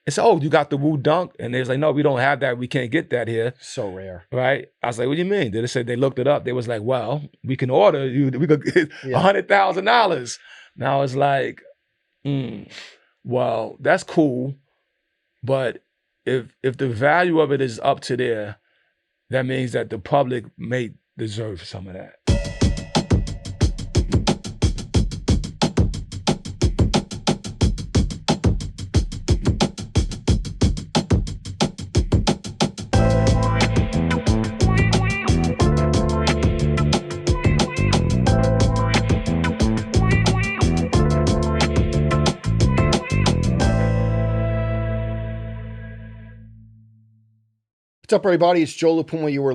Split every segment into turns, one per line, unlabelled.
and said, "Oh, you got the Wu Dunk?" And they was like, "No, we don't have that. We can't get that here."
So rare.
Right? I was like, "What do you mean?" They said they looked it up. They was like, "Well, we can order you. We could get $100,000." Now it's like, well, that's cool, but if the value of it is up to there, that means that the public may deserve some of that.
What's up, everybody? It's Joe La Puma. You were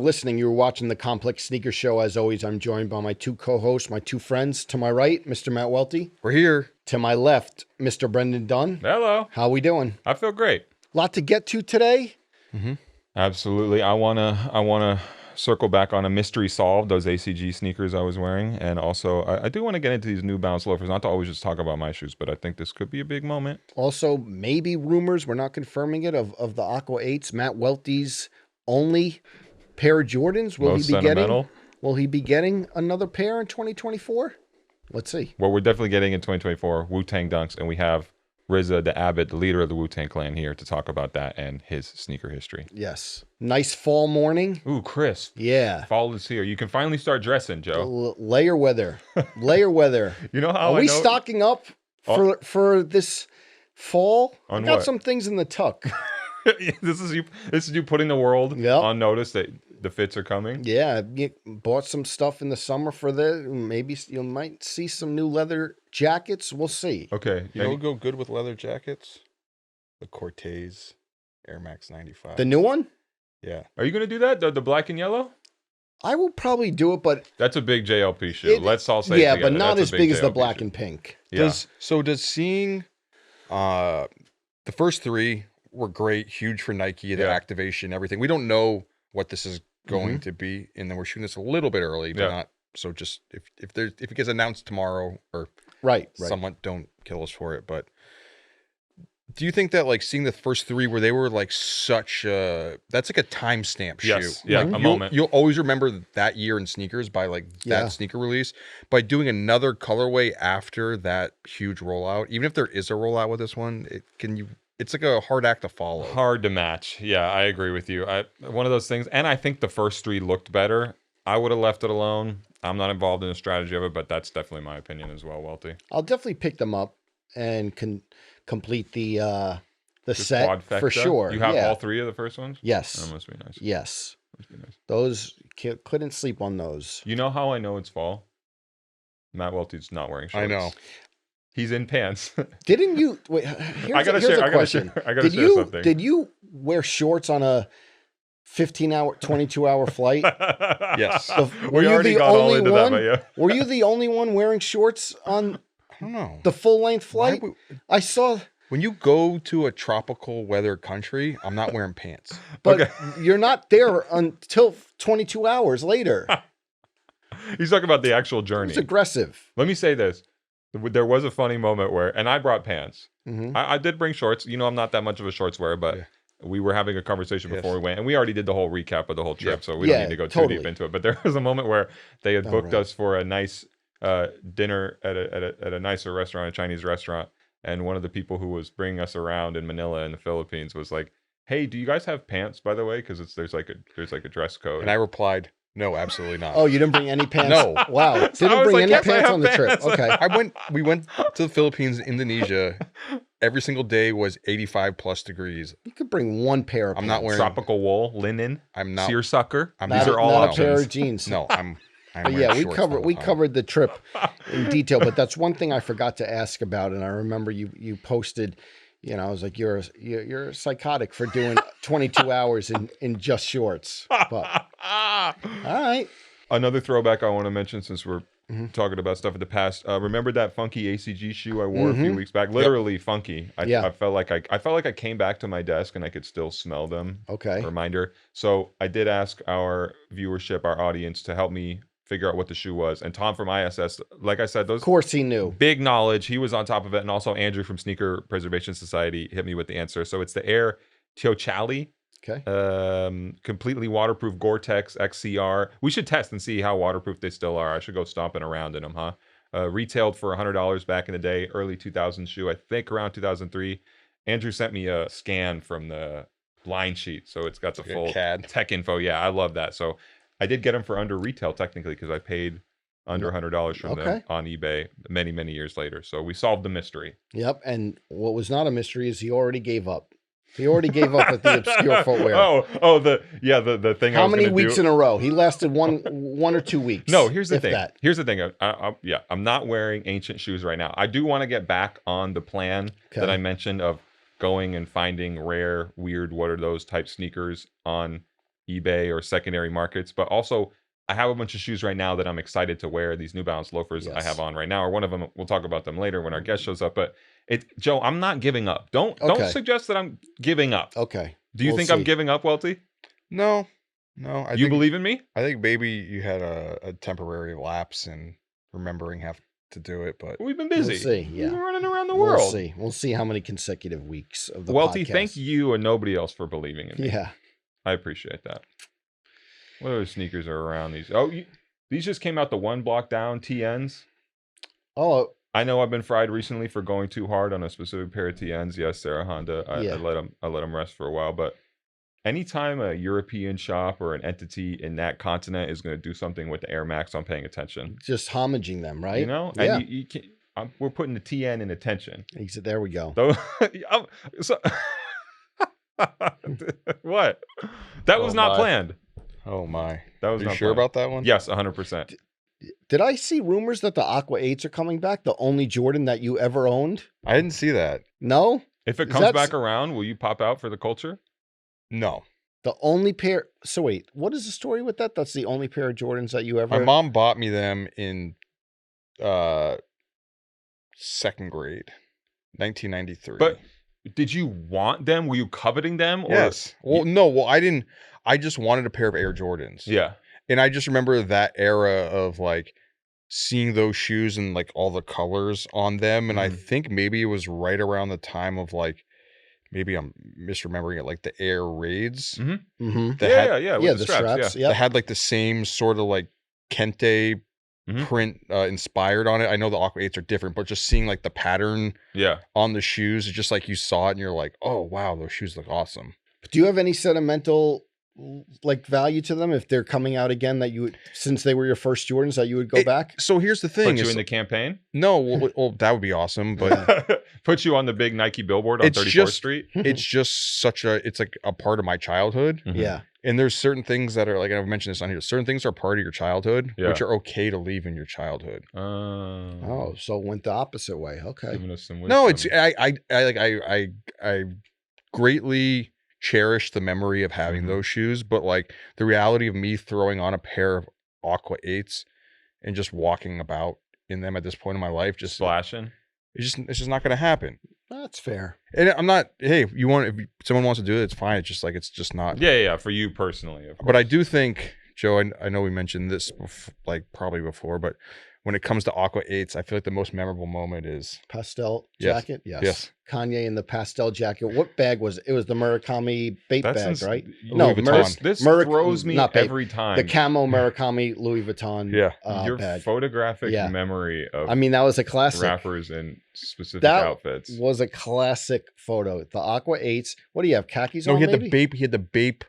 watching the Complex Sneaker Show. As always, I'm joined by my two co-hosts, my two friends. To my right, Mr. Matt Welty.
We're here.
To my left, Mr. Brendan Dunne.
Hello.
How we doing?
I feel great.
Lot to get to today.
Absolutely. I wanna circle back on a mystery solved, those ACG sneakers I was wearing, and also I do want to get into these New Balance loafers. Not to always just talk about my shoes, but I think this could be a big moment.
Also, maybe rumors, we're not confirming it, of the Aqua 8s, Matt Welty's only pair of Jordans. Will he be getting another pair in 2024? Let's see.
Well, we're definitely getting in 2024 Wu-Tang Dunks, and we have RZA the Abbott, the leader of the Wu-Tang Clan, here to talk about that and his sneaker history.
Yes. Nice fall morning.
Ooh, crisp.
Yeah.
Fall is here. You can finally start dressing, Joe.
Layer weather. Layer weather.
You know how
Are we stocking up for this fall? I got some things in the tuck.
This is you putting the world on notice that the fits are coming.
Yeah, bought some stuff in the summer for maybe you might see some new leather jackets. We'll see.
Okay.
You know what go good with leather jackets? The Corteiz Air Max 95.
The new one?
Yeah. Are you going to do that? The black and yellow?
I will probably do it, but
that's a big JLP shoe. Let's all say
yeah, but not as big as the black and pink.
Yeah.
Does seeing the first three were great, huge for Nike, the activation, everything. We don't know what this is going to be, and then we're shooting this a little bit early, but not so. Just if it gets announced tomorrow or someone, don't kill us for it. But do you think that like seeing the first three where they were like such that's like a timestamp shoe?
Yeah,
like,
a moment.
You'll always remember that year in sneakers by like that sneaker release. By doing another colorway after that huge rollout, even if there is a rollout with this one, it's like a hard act to follow.
Hard to match. Yeah, I agree with you. One of those things, and I think the first three looked better. I would have left it alone. I'm not involved in the strategy of it, but that's definitely my opinion as well, Welty.
I'll definitely pick them up and complete the set for sure.
You have all three of the first ones?
Yes.
That must be nice.
Yes.
Must be nice.
Those, couldn't sleep on those.
You know how I know it's fall? Matt Welty's not wearing shorts.
I know.
He's in pants.
Didn't you? Wait, here's a question.
I gotta share something.
Did you wear shorts on a 15-hour, 22-hour flight?
Yes.
Were you the only one?
Were you the only one wearing shorts on?
I don't know.
The full-length flight? I saw.
When you go to a tropical weather country, I'm not wearing pants.
But you're not there until 22 hours later.
He's talking about the actual journey.
It's aggressive.
Let me say this. There was a funny moment where, and I brought pants. I did bring shorts. You know, I'm not that much of a shorts wearer, but we were having a conversation before we went, and we already did the whole recap of the whole trip, so we don't need to go too deep into it. But there was a moment where they had booked us for a nice dinner at a nicer restaurant, a Chinese restaurant, and one of the people who was bringing us around in Manila in the Philippines was like, "Hey, do you guys have pants, by the way? Because there's like a dress code."
And I replied, "No, absolutely not."
Oh, you didn't bring any pants?
No.
Wow. Didn't bring any pants on the trip. Okay.
We went to the Philippines, Indonesia. Every single day was 85 plus degrees.
You could bring one pair of pants.
I'm not wearing
tropical wool, linen.
I'm not
seersucker.
These are all options. A pair of jeans.
No, I'm
we covered the trip in detail, but that's one thing I forgot to ask about, and I remember you posted. You know, I was like, you're psychotic for doing 22 hours in just shorts. But all right.
Another throwback I want to mention, since we're talking about stuff in the past. Remember that funky ACG shoe I wore a few weeks back? Literally funky. I felt like I came back to my desk and I could still smell them.
Okay.
Reminder. So I did ask our viewership, our audience, to help me figure out what the shoe was. And Tom from ISS, like I said, those
Of course he knew.
big knowledge. He was on top of it. And also Andrew from Sneaker Preservation Society hit me with the answer. So it's the Air Teocalli.
Okay.
Completely waterproof Gore-Tex XCR. We should test and see how waterproof they still are. I should go stomping around in them, huh? Retailed for $100 back in the day, early 2000 shoe, I think around 2003. Andrew sent me a scan from the line sheet, so it's got the full
CAD
tech info. Yeah, I love that. So I did get them for under retail technically because I paid under $100 from them on eBay many, many years later. So we solved the mystery.
Yep. And what was not a mystery is he already gave up. He already gave up with the obscure footwear.
The thing.
How many weeks in a row? He lasted one or 2 weeks.
No, here's the thing. Here's the thing. I'm not wearing ancient shoes right now. I do want to get back on the plan that I mentioned of going and finding rare, weird, what are those type sneakers on eBay or secondary markets. But also, I have a bunch of shoes right now that I'm excited to wear. These New Balance loafers I have on right now, or one of them. We'll talk about them later when our guest shows up. But Joe, I'm not giving up. Don't suggest that I'm giving up.
Okay.
Do you think I'm giving up, Welty?
No.
You believe in me?
I think maybe you had a temporary lapse in remembering how to do it, but
we've been busy.
We'll see. Yeah.
We've been running around the world.
We'll see how many consecutive weeks of the
Welty,
podcast.
thank you and nobody else for believing in me.
Yeah.
I appreciate that. What other sneakers are around these? These just came out the one block down TNs.
Oh,
I know I've been fried recently for going too hard on a specific pair of TNs. Yes, Sarah Honda. I let them rest for a while. But anytime a European shop or an entity in that continent is going to do something with the Air Max, I'm paying attention.
Just homaging them, right?
You know,
yeah.
And you can't, we're putting the TN in attention.
There we go.
What? That was not planned.
Oh my!
That was
Are you
not
sure
planned.
about that one?
Yes, 100%.
Did I see rumors that the Aqua 8s are coming back? The only Jordan that you ever owned?
I didn't see that.
No?
If it comes back around, will you pop out for the culture?
No.
The only pair. So wait, what is the story with that? That's the only pair of Jordans that you ever.
My mom bought me them in second grade, 1993.
But did you want them? Were you coveting them? Or...
Yes. Well, no. Well, I didn't. I just wanted a pair of Air Jordans.
Yeah.
And I just remember that era of like seeing those shoes and like all the colors on them. And I think maybe it was right around the time of like, maybe I'm misremembering it, like the Air Raids.
Mm-hmm. Mm-hmm.
With the straps.
Yeah.
They had like the same sort of like Kente print inspired on it. I know the Aqua 8s are different, but just seeing like the pattern on the shoes, it's just like you saw it and you're like, oh, wow, those shoes look awesome.
Do you have any sentimental like value to them if they're coming out again that you would, since they were your first Jordans, that you would go back?
So here's the thing.
Put you in the campaign?
No, well, that would be awesome, but
put you on the big Nike billboard on 34th Street.
It's just it's like a part of my childhood.
Yeah.
And there's certain things that are like, I've mentioned this on here, certain things are part of your childhood, which are okay to leave in your childhood.
Oh, so it went the opposite way. Okay.
No, it's I greatly cherish the memory of having those shoes, but like the reality of me throwing on a pair of Aqua 8s and just walking about in them at this point in my life, just
splashing,
it's just not going to happen.
That's fair.
And I'm not, hey, if someone wants to do it, it's fine. It's just like, it's just not.
Yeah, for you personally. Of course.
But I do think, Joe, I know we mentioned this like probably before, but when it comes to Aqua 8s, I feel like the most memorable moment is
pastel jacket.
Yes.
Kanye in the pastel jacket. What bag was it? It was the Murakami bag, right?
No, Vuitton.
This throws me every time.
The camo Murakami Louis Vuitton.
Your
bag.
Photographic memory of.
I mean, that was a classic.
Rappers in specific outfits.
Was a classic photo. The Aqua 8s. What do you have? Khakis?
No,
on,
he had
maybe?
the Bape. He had the Bape.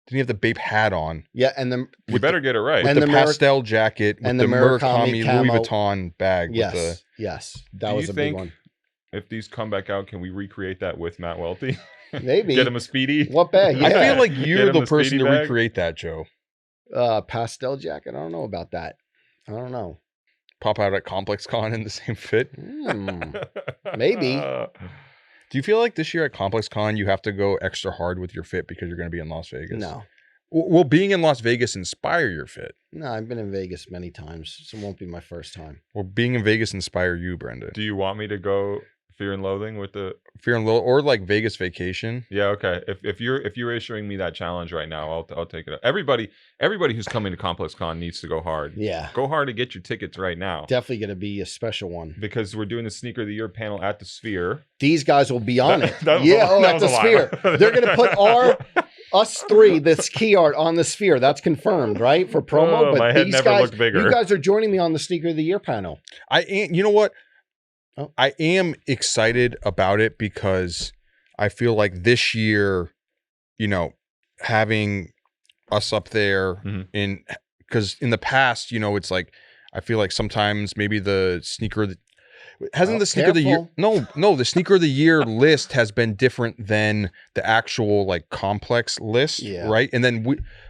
Didn't he have the Bape hat on?
Yeah, and then
you better get it right.
With the pastel jacket with the Murakami Louis Vuitton bag.
Yes, that was a big one.
If these come back out, can we recreate that with Matt Welty?
Maybe.
Get him a Speedy.
What bag?
Yeah. I feel like you're the person to recreate that, Joe.
Pastel jacket. I don't know about that. I don't know.
Pop out at Complex Con in the same fit.
Maybe.
Do you feel like this year at Complex Con you have to go extra hard with your fit because you're going to be in Las Vegas?
No.
Will being in Las Vegas inspire your fit?
No, I've been in Vegas many times, so it won't be my first time.
Will being in Vegas inspire you, Brendan?
Do you want me to go Fear and Loathing with the
Fear and Loathing, or like Vegas Vacation.
Yeah, okay. If you're issuing me that challenge right now, I'll take it up. Everybody who's coming to Complex Con needs to go hard.
Yeah.
Go hard to get your tickets right now.
Definitely going to be a special one.
Because we're doing the Sneaker of the Year panel at the Sphere.
These guys will be on it. At the
lie.
Sphere. They're going to put us three, this key art on the Sphere. That's confirmed, right? For promo. But
my head never looked bigger.
You guys are joining me on the Sneaker of the Year panel.
You know what? Oh. I am excited about it because I feel like this year, you know, having us up there because in the past, you know, it's like, I feel like sometimes maybe the sneaker, the sneaker of the year, the sneaker of the year list has been different than the actual like complex list. Right. And then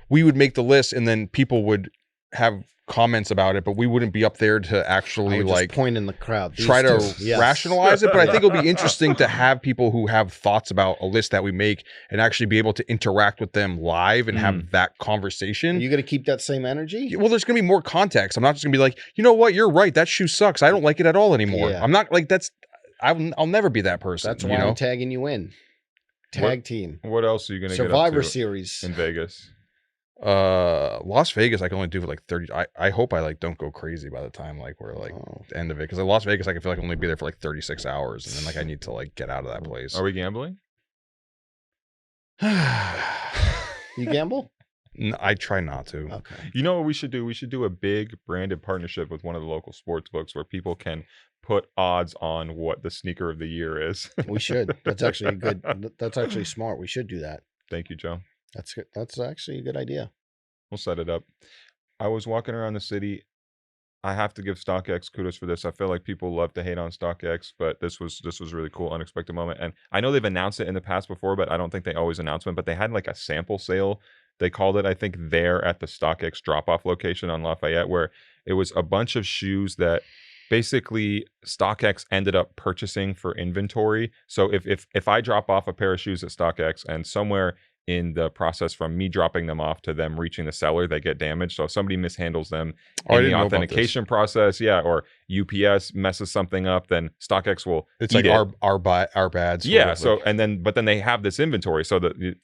we would make the list and then people would have comments about it, but we wouldn't be up there to actually like
point in the crowd,
try to rationalize it. But I think it'll be interesting to have people who have thoughts about a list that we make and actually be able to interact with them live and have that conversation.
Are you going to keep that same energy?
Well, there's going to be more context. I'm not just going to be like, you know what, you're right, that shoe sucks, I don't like it at all anymore. I'm not like I'll never be be person.
That's why I'm tagging you in. Tag team.
What else are you going to get up
Survivor
to
Series
in Vegas?
Las Vegas I can only do for like 30. I hope I like don't go crazy by the time like we're like the end of it, because Las Vegas I can feel like I only be there for like 36 hours and then like I need to like get out of that place.
Are we gambling?
You gamble?
No, I try not to.
Okay.
You know what we should do? We should do a big branded partnership with one of the local sports books where people can put odds on what the sneaker of the year is.
We should. That's actually good. That's actually smart. We should do that.
Thank you, Joe.
That's good. That's actually a good idea.
We'll set it up. I was walking around the city. I have to give StockX kudos for this. I feel like people love to hate on StockX, but this was really cool, unexpected moment. And I know they've announced it in the past before, but I don't think they always announce them. But they had like a sample sale. They called it, I think, there at the StockX drop-off location on Lafayette, where it was a bunch of shoes that basically StockX ended up purchasing for inventory. So if I drop off a pair of shoes at StockX and somewhere in the process from me dropping them off to them reaching the seller, they get damaged. So if somebody mishandles them in the authentication process, or UPS messes something up, then StockX will
our bad.
Yeah. So but then they have this inventory, so that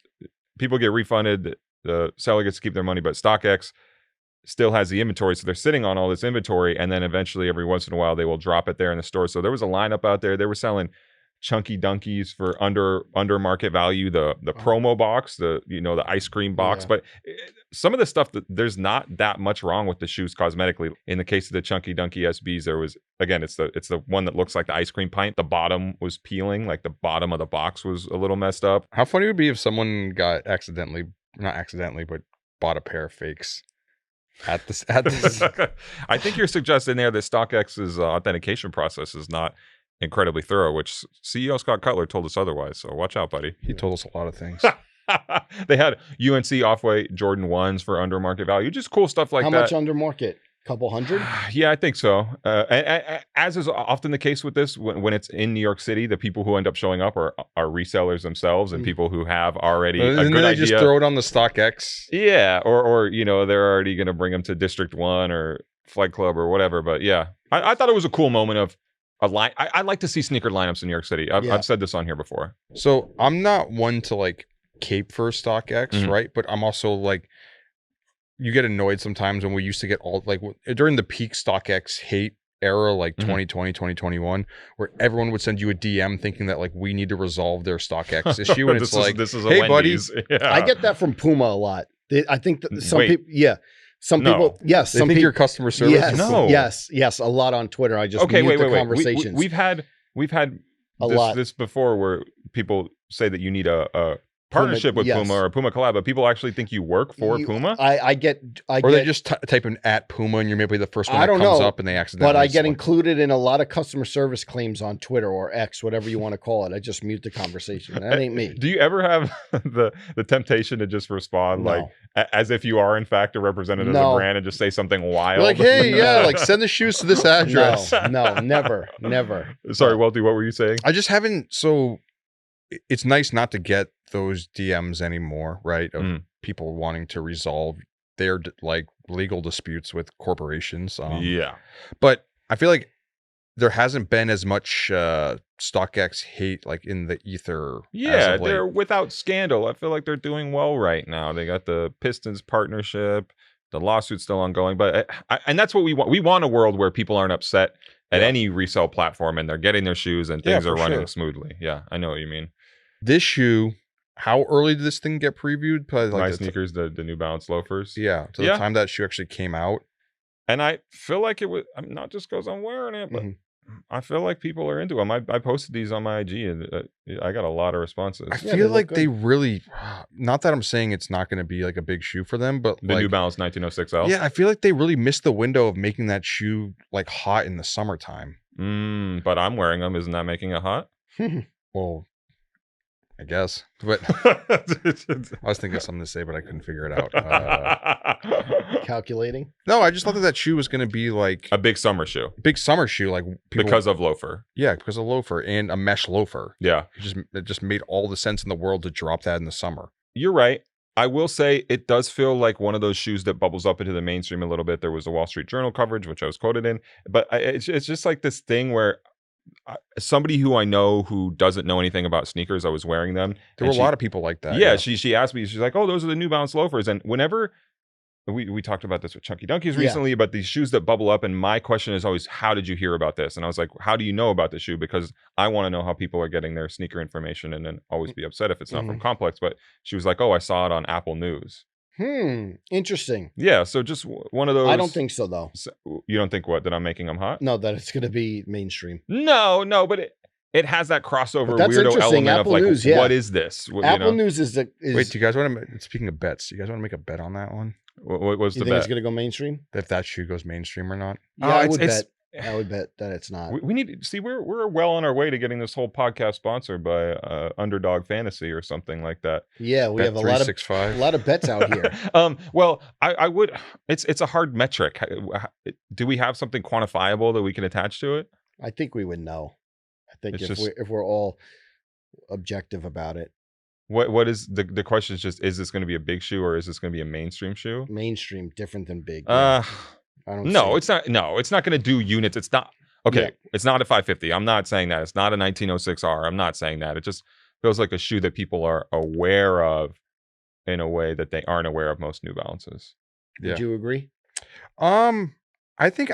people get refunded, the seller gets to keep their money, but StockX still has the inventory, so they're sitting on all this inventory, and then eventually every once in a while they will drop it there in the store. So there was a lineup out there. They were selling chunky dunkies for under market value, the promo box, the ice cream box. But some of the stuff, that there's not that much wrong with the shoes cosmetically. In the case of the chunky dunky SBs, there was, again, it's the one that looks like the ice cream pint. The bottom was peeling, like the bottom of the box was a little messed up.
How funny it would be if someone got not accidentally, but bought a pair of fakes at this.
I think you're suggesting there that StockX's authentication process is not incredibly thorough, which CEO Scott Cutler told us otherwise. So watch out, buddy.
He told us a lot of things.
They had UNC off-white Jordan 1s for under market value, just cool stuff like that.
How much under market? Couple hundred?
Yeah, I think so. As is often the case with this, when it's in New York City, the people who end up showing up are resellers themselves and people who have already a good idea.
Just throw it on the StockX.
Yeah, or they're already going to bring them to District 1 or Flight Club or whatever. But yeah, I thought it was a cool moment of a line. I like to see sneaker lineups in New York City. I've said this on here before.
So I'm not one to like cape for StockX, right? But I'm also like, you get annoyed sometimes when we used to get all like during the peak StockX hate era, like 2020, 2021, where everyone would send you a DM thinking that like we need to resolve their StockX issue. And it's like,
this is
hey, buddy.
Yeah.
I get that from Puma a lot. I think that some people, people, yes.
They think your customer service.
Yes,
no.
Yes. A lot on Twitter. I just mute the conversations.
We've had
a lot
this before where people say that you need a partnership with Puma or a Puma collab, but people actually think you work for Puma.
I get,
they just type in at Puma and you're maybe the first one that comes up and they accidentally.
But I get included in a lot of customer service claims on Twitter or X, whatever you want to call it. I just mute the conversation. That ain't me.
Do you ever have the temptation to just respond like as if you are in fact a representative of the brand and just say something wild?
You're like, hey, like send the shoes to this address.
No, never.
Sorry, Welty, what were you saying?
I just haven't. So it's nice not to get those DMs anymore, right? Of people wanting to resolve their like legal disputes with corporations.
Yeah.
But I feel like there hasn't been as much StockX hate like in the ether.
Yeah, they're without scandal. I feel like they're doing well right now. They got the Pistons partnership. The lawsuit's still ongoing, but and that's what we want. We want a world where people aren't upset at any resale platform and they're getting their shoes and things are running smoothly. Yeah, I know what you mean.
This shoe, how early did this thing get previewed? Probably like
my sneakers, the New Balance loafers.
Yeah, to the time that shoe actually came out.
And I feel like it was not just because I'm wearing it, but I feel like people are into them. I posted these on my IG and I got a lot of responses.
I feel like they really, not that I'm saying it's not going to be like a big shoe for them, but
the New Balance 1906L.
Yeah, I feel like they really missed the window of making that shoe like hot in the summertime.
But I'm wearing them. Isn't that making it hot?
Well, I guess, but I was thinking of something to say, but I couldn't figure it out.
Calculating?
No, I just thought that shoe was going to be like
a big summer shoe.
Big summer shoe, like
because of loafer.
Yeah, because of loafer and a mesh loafer.
Yeah,
it just made all the sense in the world to drop that in the summer.
You're right. I will say it does feel like one of those shoes that bubbles up into the mainstream a little bit. There was a Wall Street Journal coverage, which I was quoted in, but it's just like this thing where somebody who I know who doesn't know anything about sneakers, I was wearing them.
There were a lot of people like that.
Yeah, she asked me, she's like, "Oh, those are the New Balance loafers." And whenever we talked about this with Chunky Dunkies recently about these shoes that bubble up, and my question is always, "How did you hear about this?" And I was like, "How do you know about this shoe?" Because I want to know how people are getting their sneaker information, and then always be upset if it's not from Complex. But she was like, "Oh, I saw it on Apple News."
Interesting.
Yeah, so just one of those.
I don't think so, though.
You don't think what? That I'm making them hot?
No, that it's going to be mainstream.
No, but it has that crossover weirdo element
Apple
of like,
News,
what is this?
Apple News is
Wait, do you guys want to? Speaking of bets, do you guys want to make a bet on that one?
What was the bet?
You think it's going to go mainstream?
If that shoe goes mainstream or not?
Yeah, I would bet. I would bet that it's not.
We need to see we're well on our way to getting this whole podcast sponsored by Underdog Fantasy or something like that.
Yeah, we have a lot of bets out here.
Well, I would. It's a hard metric. Do we have something quantifiable that we can attach to it?
I think we would know. I think if we're all objective about it.
What is the question? Is just, is this going to be a big shoe or is this going to be a mainstream shoe?
Mainstream, different than big.
I don't. No, it's not. No, it's not going to do units. It's not. Okay, it's not a 550. I'm not saying that. It's not a 1906R. I'm not saying that. It just feels like a shoe that people are aware of in a way that they aren't aware of most New Balances.
Would you agree?
I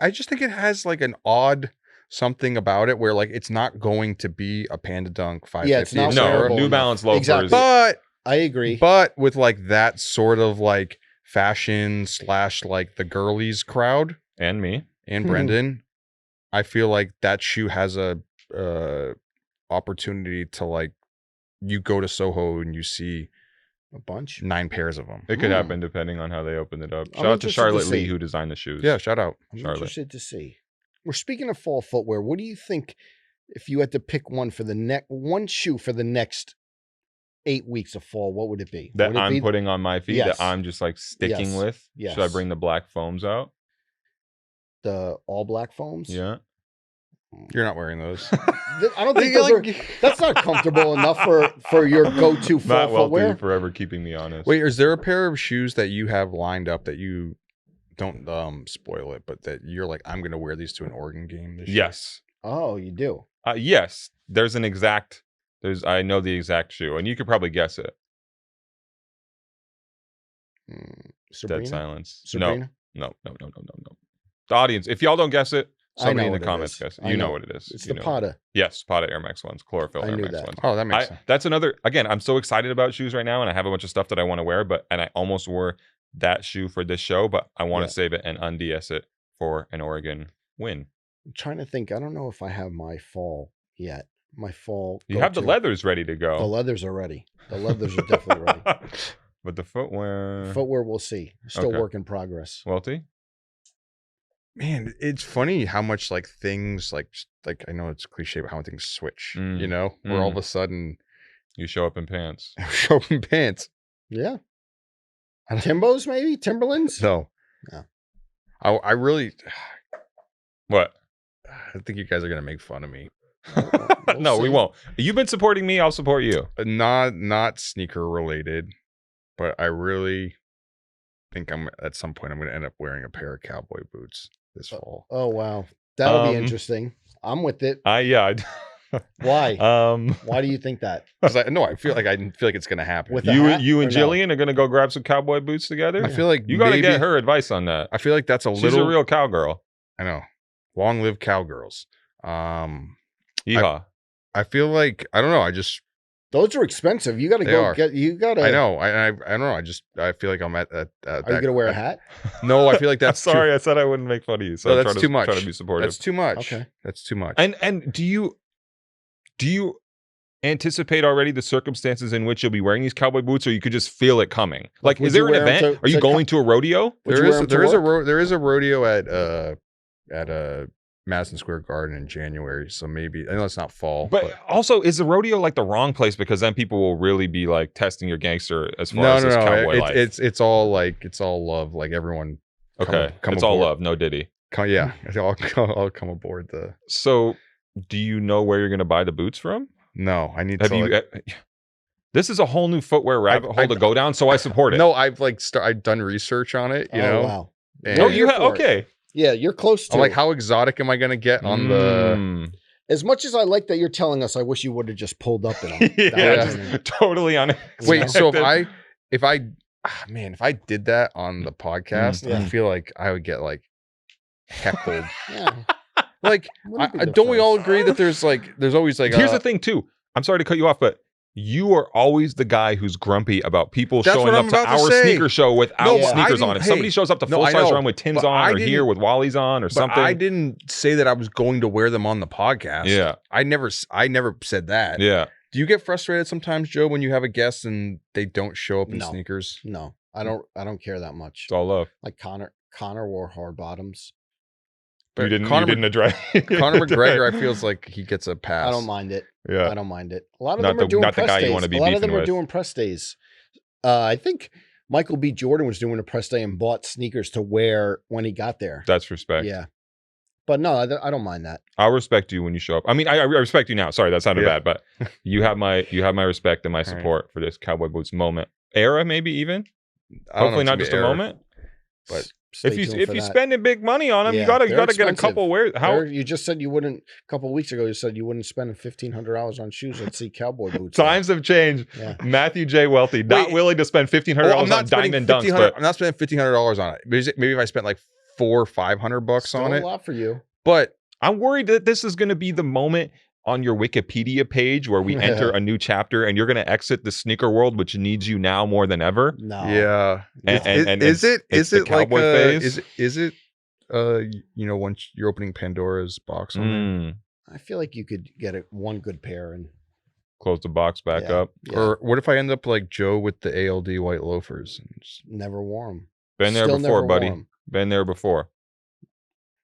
just think it has like an odd something about it where like it's not going to be a Panda Dunk 550.
Yeah, it's not
New Balance loafers.
Exactly.
But
I agree.
But with like that sort of like fashion / like the girlies crowd
and me
and Brendan, I feel like that shoe has a opportunity to like you go to Soho and you see
a bunch
9 pairs of them.
It could happen depending on how they open it up. Shout out to Charlotte Lee who designed the shoes.
Yeah, shout out.
I'm
Charlotte.
interested to see. We're speaking of fall footwear. What do you think if you had to pick one shoe for the next 8 weeks of fall? What would it be?
That I'm putting on my feet that I'm just like sticking with?
Yes.
Should I bring the black foams out?
The all black foams?
Yeah.
You're not wearing those.
I don't think that's not comfortable enough for your go-to fall
Matt Welty
footwear.
forever keeping me honest.
Wait, is there a pair of shoes that you have lined up that you don't spoil it, but that you're like, I'm going to wear these to an Oregon game this year?
Yes.
Oh, you do?
Yes. I know the exact shoe, and you could probably guess it.
Sabrina?
Dead silence.
Sabrina?
No. The audience, if y'all don't guess it, somebody in the comments guess it. You know what it is.
It's the Pata.
Yes, Pata Air Max ones, chlorophyll Air Max ones.
Oh, that makes sense.
That's another, again, I'm so excited about shoes right now, and I have a bunch of stuff that I want to wear, and I almost wore that shoe for this show, but I want to save it and unds it for an Oregon win.
I'm trying to think. I don't know if I have my fall yet. My fall.
You have the leathers ready to go.
The leathers are ready. The leathers are definitely ready.
But the footwear.
We'll see. Still work in progress.
Welty?
Man, it's funny how much like things like I know it's cliche, but how things switch. You know, where all of a sudden
you show up in pants.
Yeah. Timbos, maybe Timberlands.
No. I really.
What?
I think you guys are gonna make fun of me.
No, we won't. You've been supporting me. I'll support you.
Not sneaker related, but I really think at some point I'm going to end up wearing a pair of cowboy boots this fall.
Oh wow, that'll be interesting. I'm with it.
Yeah.
Why? Why do you think that?
Because I feel like it's gonna happen.
With
you
hat
and
or no?
Jillian are gonna go grab some cowboy boots together.
I feel like
you got to
maybe-
get her advice on that.
I feel like that's
She's a real cowgirl.
I know. Long live cowgirls.
Yeehaw.
I feel like I don't know.
Those are expensive. You got to go get. You got to.
I know. I don't know. I feel like I'm at.
Are you gonna wear a hat?
No, I feel like that's.
Sorry, I said I wouldn't make fun of you. So
no, that's too much.
Try to be supportive.
That's too much.
Okay,
that's too much.
And do you anticipate already the circumstances in which you'll be wearing these cowboy boots, or you could just feel it coming? Like, is there an event? Are you going to a rodeo?
There is a rodeo at Madison Square Garden in January, so maybe I know it's not fall.
But also, is the rodeo like the wrong place, because then people will really be like testing your gangster as far as this cowboy life?
It's all love. Like everyone.
Okay,
come
it's
aboard.
all love, no Diddy.
Yeah, I'll come aboard the.
So, do you know where you're going to buy the boots from?
No, I need
Have
to.
you? This is a whole new footwear rabbit hole to go down, so I support it.
No, I've done research on it. You know.
Wow.
And
okay.
Yeah, you're close to.
I'm like, how exotic am I going to get on the?
As much as I like that you're telling us, I wish you would have just pulled up in them.
Just totally unexpected.
Wait, so if I did that on the podcast, I feel like I would get like heckled.
Yeah.
Like, don't we all agree that there's always like.
Here's the thing too. I'm sorry to cut you off, but you are always the guy who's grumpy about people showing up to our sneaker show without sneakers on. If somebody shows up to Full Size Run with Tim's on, or here with Wally's on, or something.
I didn't say that I was going to wear them on the podcast.
Yeah,
I never said that.
Yeah.
Do you get frustrated sometimes, Joe, when you have a guest and they don't show up in sneakers?
No, I don't care that much.
It's all love.
Like Connor wore hard bottoms.
You didn't address
Conor McGregor. I feels like he gets a pass.
I don't mind it.
Yeah,
I don't mind it. A lot of them are doing press days. A lot of them are doing press days. I think Michael B. Jordan was doing a press day and bought sneakers to wear when he got there.
That's respect.
Yeah, but no, I don't mind that.
I'll respect you when you show up. I mean, I respect you now. Sorry, that sounded bad, but you have my respect and my support for this cowboy boots moment, era, maybe even. Hopefully not just a moment, but. If you're spending big money on them, you gotta get a couple.
You just said you wouldn't a couple of weeks ago. You said you wouldn't spend $1,500 on shoes. Let's see cowboy boots.
Times have changed. Yeah. Matthew J. Welty not willing to spend $1,500 on diamond dunks. But
I'm not spending $1,500 on it. Maybe if I spent like $400 or $500 on it,
a lot for you.
But
I'm worried that this is going to be the moment on your Wikipedia page where we enter a new chapter, and you're going to exit the sneaker world, which needs you now more than ever.
No.
Yeah.
And
is it
cowboy
like
phase?
Is it once you're opening Pandora's box on it?
I feel like you could get one good pair and
close the box back up.
Yeah.
Or what if I end up like Joe with the ALD white loafers? And
never wore them.
Been there before, buddy. Been there before.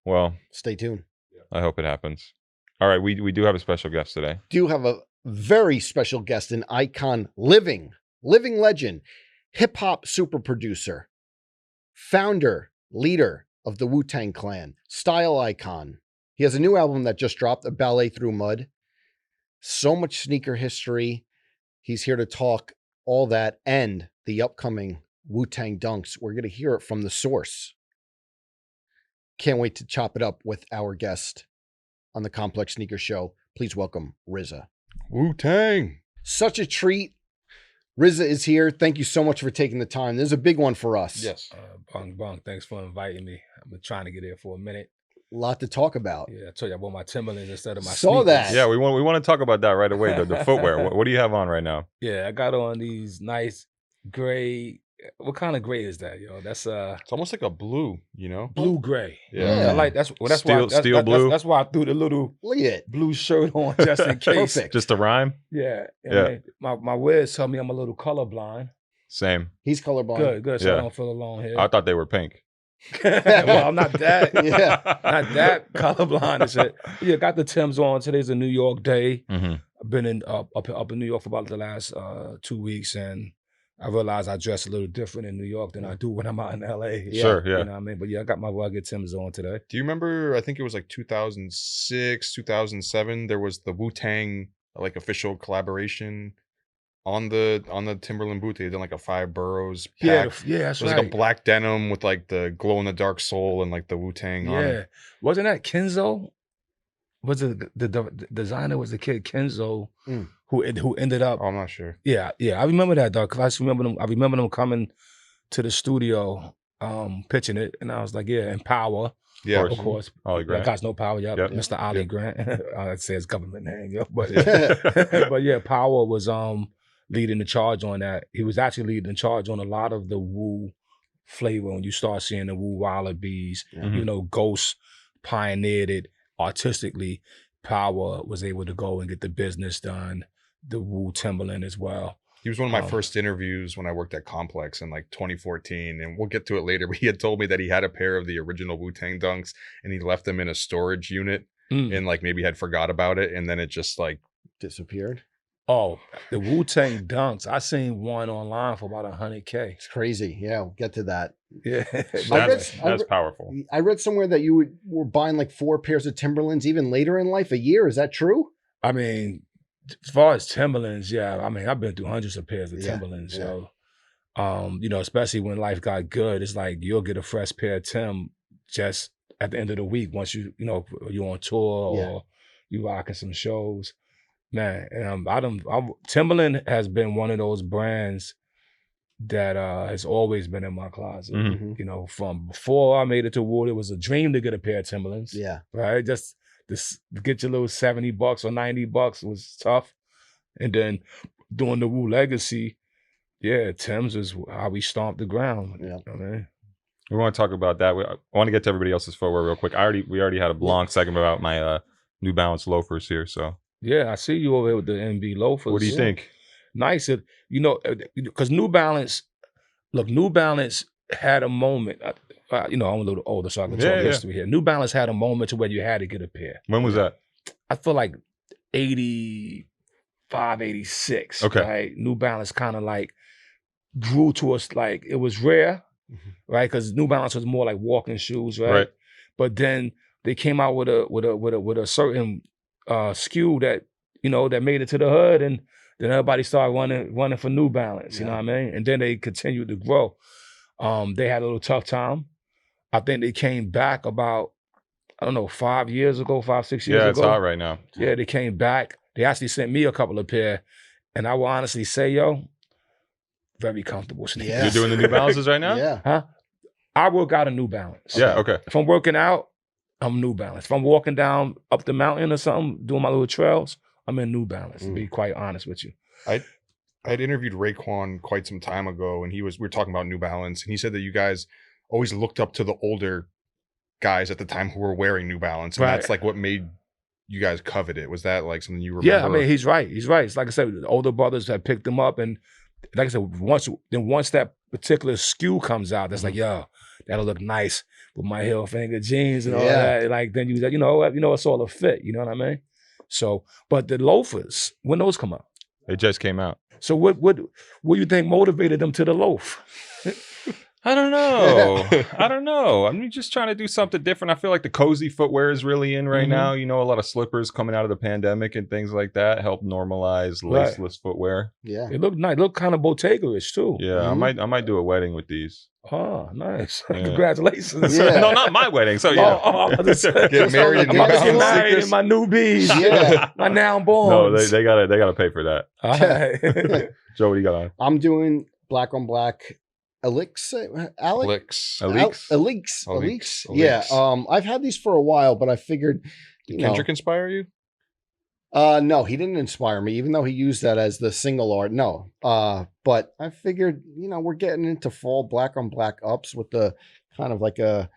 Well,
stay tuned.
I hope it happens. All right, we do have a special guest today.
Do have a very special guest, an icon, living legend, hip hop super producer, founder, leader of the Wu-Tang Clan, style icon. He has a new album that just dropped, A Ballet Through Mud. So much sneaker history. He's here to talk all that and the upcoming Wu-Tang Dunks. We're going to hear it from the source. Can't wait to chop it up with our guest on the Complex Sneaker Show. Please welcome RZA.
Wu-Tang.
Such a treat. RZA is here. Thank you so much for taking the time. This is a big one for us.
Yes.
Bong, thanks for inviting me. I've been trying to get here for a minute.
A lot to talk about.
Yeah, I told you I wore my Timberlands instead of my
Saw
sneakers.
that.
Yeah, we want to talk about that right away. The footwear. What do you have on right now?
Yeah, I got on these nice gray. What kind of gray is that, yo? That's
it's almost like a blue,
blue gray.
Yeah.
I like that's
steel blue.
That's why I threw the little blue shirt on just in case.
Perfect.
Just to rhyme.
Yeah.
Yeah.
My Wiz tell me I'm a little colorblind.
Same.
He's colorblind.
Good. So I don't feel alone here.
I thought they were pink.
Well, I'm not that.
Yeah.
Not that colorblind and shit. Yeah, got the Timbs on. Today's a New York day.
Mm-hmm.
I've been up in New York for about the last 2 weeks, and I realized I dress a little different in New York than I do when I'm out in LA.
Yeah. Sure, yeah.
You know what I mean? But yeah, I got my rugged Timbs on today.
Do you remember, I think it was like 2006, 2007, there was the Wu-Tang like official collaboration on the Timberland boot. They did like a 5 boroughs pack.
Yeah, that's
it was
right.
like a black denim with like the glow in the dark sole and like the Wu-Tang on it.
Wasn't that Kenzo? was it the designer was the kid Kenzo who ended up.
Oh, I'm not sure.
Yeah, I remember that dog. Cause I just remember them. I remember them coming to the studio, pitching it, and I was like, yeah, and Power.
Yeah,
of course.
Ollie Grant.
Guys know Power, yep. Mr. Ollie Grant. I'd say his government name, yo. But but yeah, Power was leading the charge on that. He was actually leading the charge on a lot of the Wu flavor when you start seeing the Wu Wallabies. You know, Ghost pioneered it artistically. Power was able to go and get the business done. The Wu Timberland as well.
He was one of my first interviews when I worked at Complex in like 2014, and we'll get to it later, but he had told me that he had a pair of the original Wu-Tang Dunks and he left them in a storage unit and like maybe had forgot about it, and then it just like
disappeared.
Oh, the Wu-Tang Dunks. I seen one online for about $100K.
It's crazy. Yeah, we'll get to that.
Yeah.
That's powerful.
I read somewhere that you were buying like 4 pairs of Timberlands even later in life, a year. Is that true?
I mean, as far as Timberlands, yeah. I mean, I've been through hundreds of pairs of Timberlands. So, you know, especially when life got good, it's like you'll get a fresh pair of Tim just at the end of the week once you're on tour or you rocking some shows. Man, and Timberland has been one of those brands that has always been in my closet. You know, from before I made it to Wood, it was a dream to get a pair of Timberlands. Yeah. Right? Just to get your little $70 or $90 was tough. And then doing the Wu legacy, yeah, Tim's is how we stomped the ground. Yeah. You know what I mean?
We want to talk about that. I want to get to everybody else's footwear real quick. We already had a long segment about my New Balance loafers here, so.
Yeah, I see you over here with the NB loafers.
What do you think?
Nice. You know, because New Balance had a moment. You know, I'm a little older, so I can talk history here. New Balance had a moment to where you had to get a pair.
When was that?
I feel like 85, 86.
Okay.
Right? New Balance kind of like grew to us like it was rare, right? Because New Balance was more like walking shoes, right? But then they came out with a certain SKU that, you know, that made it to the hood, and then everybody started running for New Balance, you know what I mean? And then they continued to grow. They had a little tough time. I think they came back about, I don't know, 5 years ago, 5, 6 years ago.
Yeah, it's hot right now.
Yeah, they came back. They actually sent me a couple of pair, and I will honestly say, yo, very comfortable sneakers.
Yeah.
You're doing the New Balances right now?
Yeah.
Huh? I work out a New Balance.
Yeah, okay.
If I'm working out, I'm New Balance. If I'm walking down up the mountain or something, doing my little trails, I'm in New Balance, to be quite honest with you.
I'd interviewed Raekwon quite some time ago, and we were talking about New Balance, and he said that you guys always looked up to the older guys at the time who were wearing New Balance, and that's like what made you guys covet it. Was that like something you remember?
Yeah, I mean, he's right. It's like I said, the older brothers had picked them up, and like I said, once that particular SKU comes out, that's like, yo, that'll look nice with my heel finger jeans and all that. Like then you know, it's all a fit. You know what I mean? So, but the loafers, when those come out?
They just came out.
So what do you think motivated them to the loaf?
I don't know. I'm just trying to do something different. I feel like the cozy footwear is really in right now. You know, a lot of slippers coming out of the pandemic and things like that help normalize laceless footwear.
Yeah.
It looked nice. It looked kind of Bottega-ish too.
Yeah, I might do a wedding with these.
Oh, nice.
Yeah.
Congratulations.
Yeah. No, not my wedding. So yeah.
Get married
I'm about to get married in my new bees. Yeah. My now born.
No, they gotta pay for that.
All right.
Joe, what do you got on?
I'm doing black on black. Alex. Yeah. I've had these for a while, but I figured.
Did Kendrick inspire you?
No, he didn't inspire me, even though he used that as the single art. No. But I figured, we're getting into fall black on black ups with the kind of like a,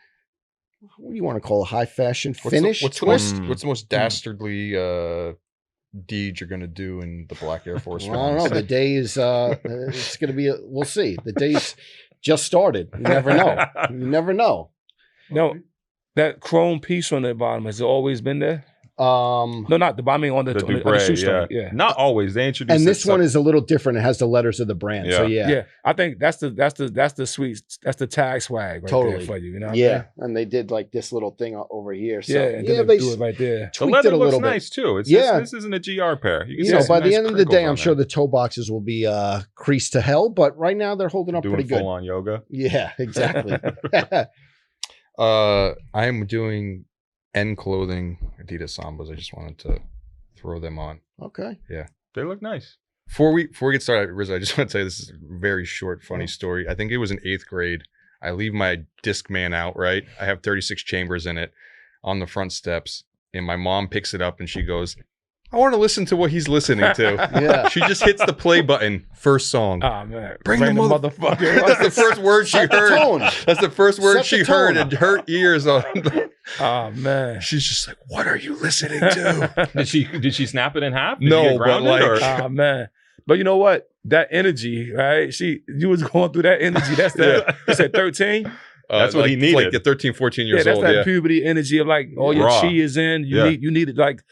what do you want to call a high fashion finish twist?
What's the most dastardly deed you're gonna do in the black Air Force One?
I don't know. The day is it's gonna be we'll see. The day's just started. You never know.
No, that chrome piece on the bottom, has it always been there? No, not the bottom. I mean, on the shoestring. Yeah,
not always. They introduced.
And this one is a little different. It has the letters of the brand.
Yeah.
So yeah.
I think that's the sweet. That's the tag swag right there for you. You know. What I mean?
And they did like this little thing over here. So,
and they do it right there.
The leather looks nice too. This isn't a GR pair.
By the end of the day, I'm sure the toe boxes will be creased to hell. But right now, they're holding up pretty good.
Full on yoga.
Yeah, exactly.
I am doing End Clothing Adidas Sambas. I just wanted to throw them on.
Okay.
Yeah.
They look nice.
Before we get started, RZA, I just want to tell you this is a very short, funny story. I think it was in 8th grade. I leave my Discman out, right? I have 36 chambers in it on the front steps. And my mom picks it up and she goes, I want to listen to what he's listening to.
Yeah.
She just hits the play button. First song.
Oh, man.
Bring the
motherfucker.
That's the first word she heard. That's the first word she heard and her ears on.
Oh, man.
She's just like, what are you listening to?
Did she snap it in half? Did
No,
you get
but
grounded,
like-
or?
Oh, man. But you know what? That energy, right? You was going through that energy. That's that. You said 13?
That's what
like,
he needed.
Like the 13, 14 years
that's
old.
that puberty energy of like all your
Raw.
chi is in. You need it like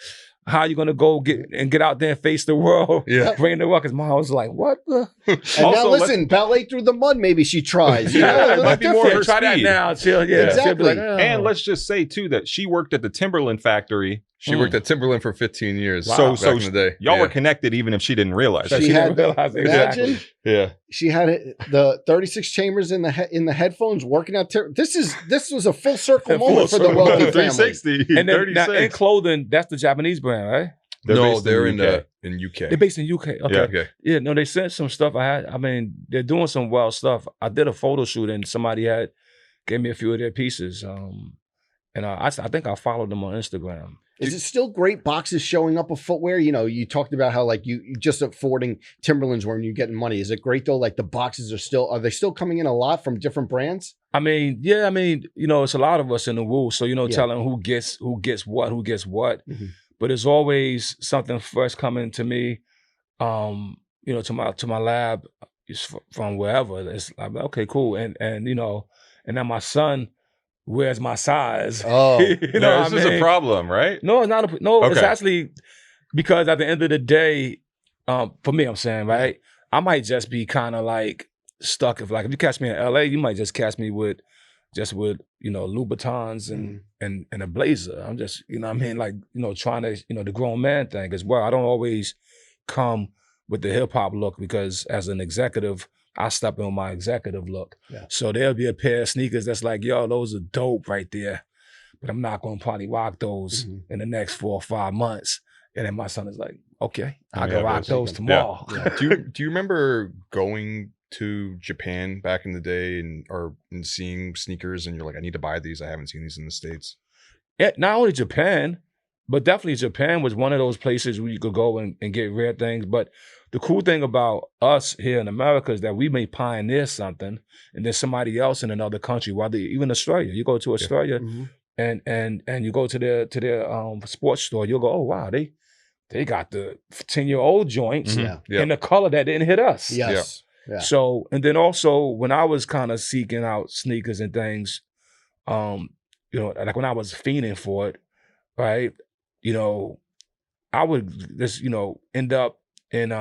how you gonna go get out there and face the world.
Yeah.
Bring the ruckus. Mom was like, what the?
And
Also,
now listen, ballet through the mud, maybe she tries. You know, a
It
little
might be more
different.
her
Try that
speed.
now. She'll be
Exactly.
like, oh.
And let's just say too that she worked at the Timberland factory.
She worked at Timberland for 15 years.
So
back in the day.
y'all
Yeah.
were connected even if she didn't realize.
So
She
she
had-
didn't realize exactly.
Imagine
Yeah.
she had the 36 chambers in the headphones working out. This was a full circle moment for the
circle.
Welty family.
360.
And then now,
36.
in clothing, that's the Japanese brand, right?
They're in
UK.
UK.
They're based in UK. Okay.
Yeah.
Okay.
Yeah, no, they sent some stuff. I mean, they're doing some wild stuff. I did a photo shoot and somebody gave me a few of their pieces. And I think I followed them on Instagram.
Is it still great boxes showing up of footwear? You know, you talked about how like you just affording Timberlands when you're getting money. Is it great though? Like the boxes are they still coming in a lot from different brands?
I mean, yeah, you know, it's a lot of us in the Wu. So, you know,
Yeah.
telling who gets what.
Mhm.
But it's always something fresh coming to me, you know, to my lab from wherever. It's like, okay, cool. And you know, and now my son wears my size.
Oh,
you know
This
what
is
I
a
mean?
problem, right?
No, it's not. It's
Okay.
actually because at the end of the day, for me, I'm saying, right, I might just be kind of like stuck. If you catch me in LA, you might just catch me with you know, Louboutins and a blazer. I'm just, you know what I mean, like, you know, trying to, you know, the grown man thing as well. I don't always come with the hip hop look because as an executive, I step in with my executive look.
Yeah.
So there'll be a pair of sneakers that's like, yo, those are dope right there. But I'm not going to probably rock those in the next 4 or 5 months. And then my son is like, okay, I can rock those tomorrow.
Yeah.
Do you remember going to Japan back in the day and seeing sneakers and you're like, I need to buy these. I haven't seen these in the States.
Yeah, not only Japan, but definitely Japan was one of those places where you could go and get rare things. But the cool thing about us here in America is that we may pioneer something and then somebody else in another country, even Australia, you go to Australia and you go to their sports store, you'll go, oh wow, they got the 10-year-old joints
Yeah.
in the color that didn't hit us.
Yes. Yeah.
So, and then also when I was kind of seeking out sneakers and things, you know, like when I was fiending for it, right? You know, I would just, you know, end up in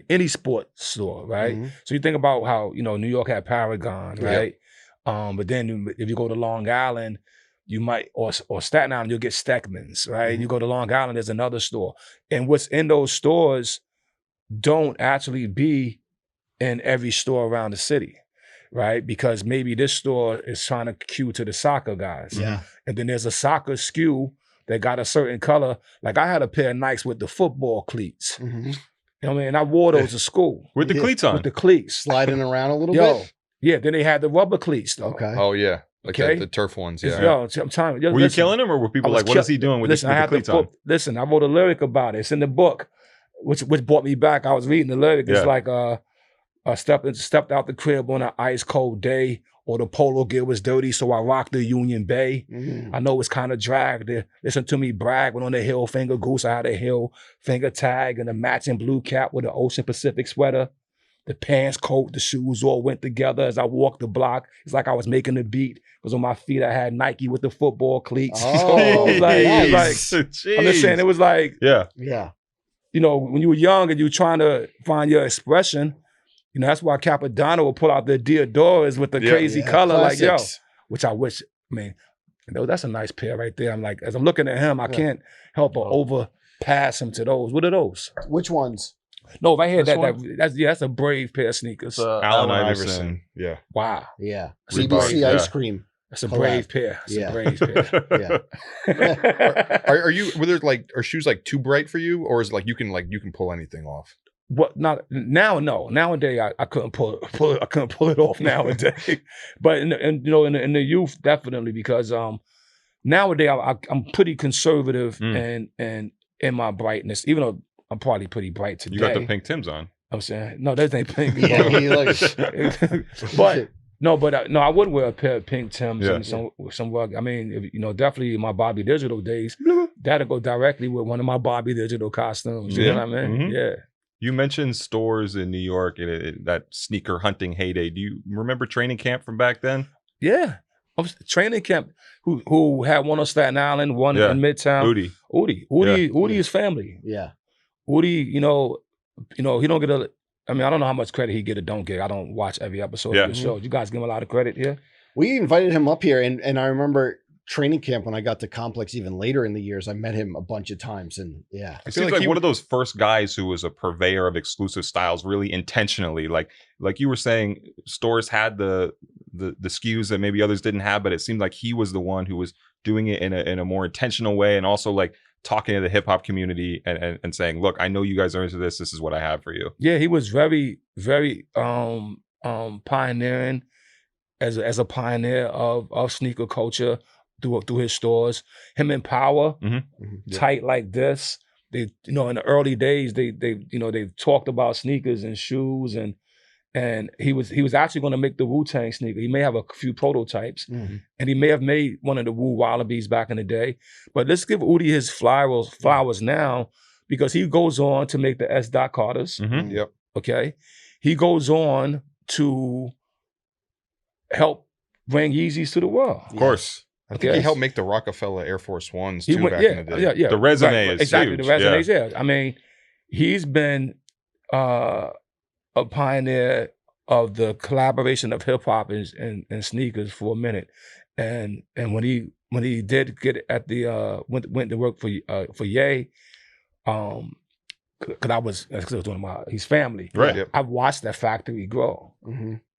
any sports store, right? So you think about how, you know, New York had Paragon, right? But then if you go to Long Island, you might, or Staten Island, you'll get Steckman's, right? You go to Long Island, there's another store. And what's in those stores don't actually be in every store around the city, right? Because maybe this store is trying to cue to the soccer guys.
Yeah.
And then there's a soccer SKU that got a certain color. Like I had a pair of Nikes with the football cleats. You know what I mean? I wore those to school.
With the cleats on.
With the cleats.
Sliding around a little
Yo,
bit.
yeah, then they had the rubber cleats though.
Okay.
Oh yeah. Like
Okay.
the turf ones.
It's-
Yeah.
Yo, I'm telling you.
Were you killing him or were people like, what is he doing with
listen,
the
I had
cleats on?
Listen, I wrote a lyric about it. It's in the book, which brought me back. I was reading the lyric. It's
Yeah.
like I stepped out the crib on an ice cold day, or the polo gear was dirty, so I rocked the Union Bay. I know it's kind of dragged. Listen to me brag when on the Hill Finger Goose, I had a Hill Finger tag and a matching blue cap with an Ocean Pacific sweater. The pants, coat, the shoes all went together as I walked the block. It's like I was making a beat. Because on my feet I had Nike with the football cleats.
Oh,
So it was like,
nice.
I'm just saying, it was like,
Yeah.
Yeah.
you know, when you were young and you were trying to find your expression, you know, that's why Capadonna will pull out the Diodoras with the crazy color, like, yo,
classics.
which I wish, I mean, you know, that's a nice pair right there. I'm like, as I'm looking at him, I can't help but overpass him to those. What are those?
Which ones?
No, right here,
This
that's a brave pair of sneakers.
Allen Iverson.
Yeah.
Wow.
Yeah.
Reebok,
CBC
yeah.
ice cream.
It's a brave pair. It's a brave pair.
Are shoes like too bright for you, or is it like you can pull anything off?
What not now? No, nowadays I couldn't pull it. I couldn't pull it off nowadays. But in the youth, definitely, because nowadays I'm pretty conservative and in my brightness, even though I'm probably pretty bright today.
You got the pink Tims on.
I'm saying no, those ain't pink.
Yeah, he looks.
But I would wear a pair of pink Tims and some rug. I mean, definitely my Bobby Digital days. That'll go directly with one of my Bobby Digital costumes. You know what I mean?
Mm-hmm.
Yeah.
You mentioned stores in New York and that sneaker hunting heyday. Do you remember training camp from back then?
Yeah. Training camp, who had one on Staten Island, one in Midtown. Udi is family.
Yeah.
Udi, he don't get I don't know how much credit he get or don't get. I don't watch every episode of the show. You guys give him a lot of credit here?
We invited him up here, and I remember training camp when I got to Complex even later in the years. I met him a bunch of times, and yeah.
It seems like one of those first guys who was a purveyor of exclusive styles, really intentionally. Like you were saying, stores had the SKUs that maybe others didn't have, but it seemed like he was the one who was doing it in a more intentional way, and also like talking to the hip hop community and saying, look, I know you guys are into this. This is what I have for you.
Yeah, he was very, very pioneering as a pioneer of sneaker culture through his stores. Him and Power, tight like this. They, in the early days, they talked about sneakers and shoes, and he was actually going to make the Wu-Tang sneaker. He may have a few prototypes, and he may have made one of the Wu Wallabies back in the day. But let's give Udi his flowers now, because he goes on to make the S. Carters.
Yep.
Okay, he goes on to help bring Yeezys to the world.
Of course.
I think he helped make the Rockefeller Air Force Ones too back in the day.
Yeah.
The resume is
exactly
huge.
The resume is I mean, he's been a pioneer of the collaboration of hip hop and sneakers for a minute, and when he did get at the went to work for Ye, because I was doing his family.
Right. Yep.
I've watched that factory grow.